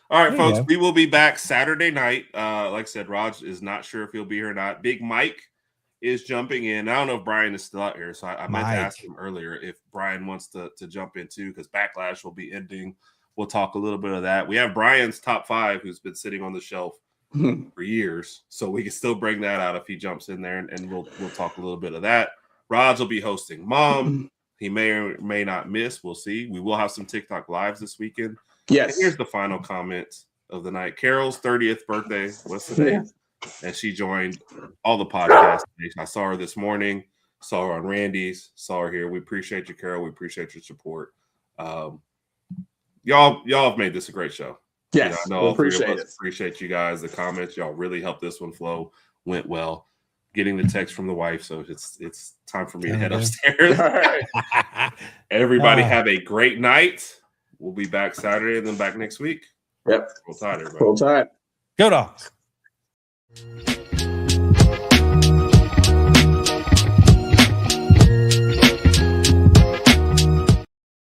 all right, folks, we will be back Saturday night. Like I said, Rodg is not sure if he'll be here or not. Big Mike is jumping in. I don't know if Brian is still out here, so I meant to ask him earlier if Brian wants to jump in too, because Backlash will be ending. We'll talk a little bit of that. We have Brian's top 5, who's been sitting on the shelf for years, so we can still bring that out if he jumps in there, and we'll talk a little bit of that. Rodg will be hosting Mom. He may or may not miss. We'll see. We will have some TikTok lives this weekend. Yes. And here's the final comment of the night. Carol's 30th birthday was today. And she joined all the podcasts. I saw her this morning, saw her on Randy's, saw her here. We appreciate you, Carol. We appreciate your support. Y'all have made this a great show. Yes, I know all three of us appreciate you guys. The comments, y'all really helped this one flow. Went well. Getting the text from the wife, so it's time for me to head upstairs. All right. Everybody have a great night. We'll be back Saturday and then back next week. Yep. Roll Tide, everybody. Roll Tide. Go Dogs.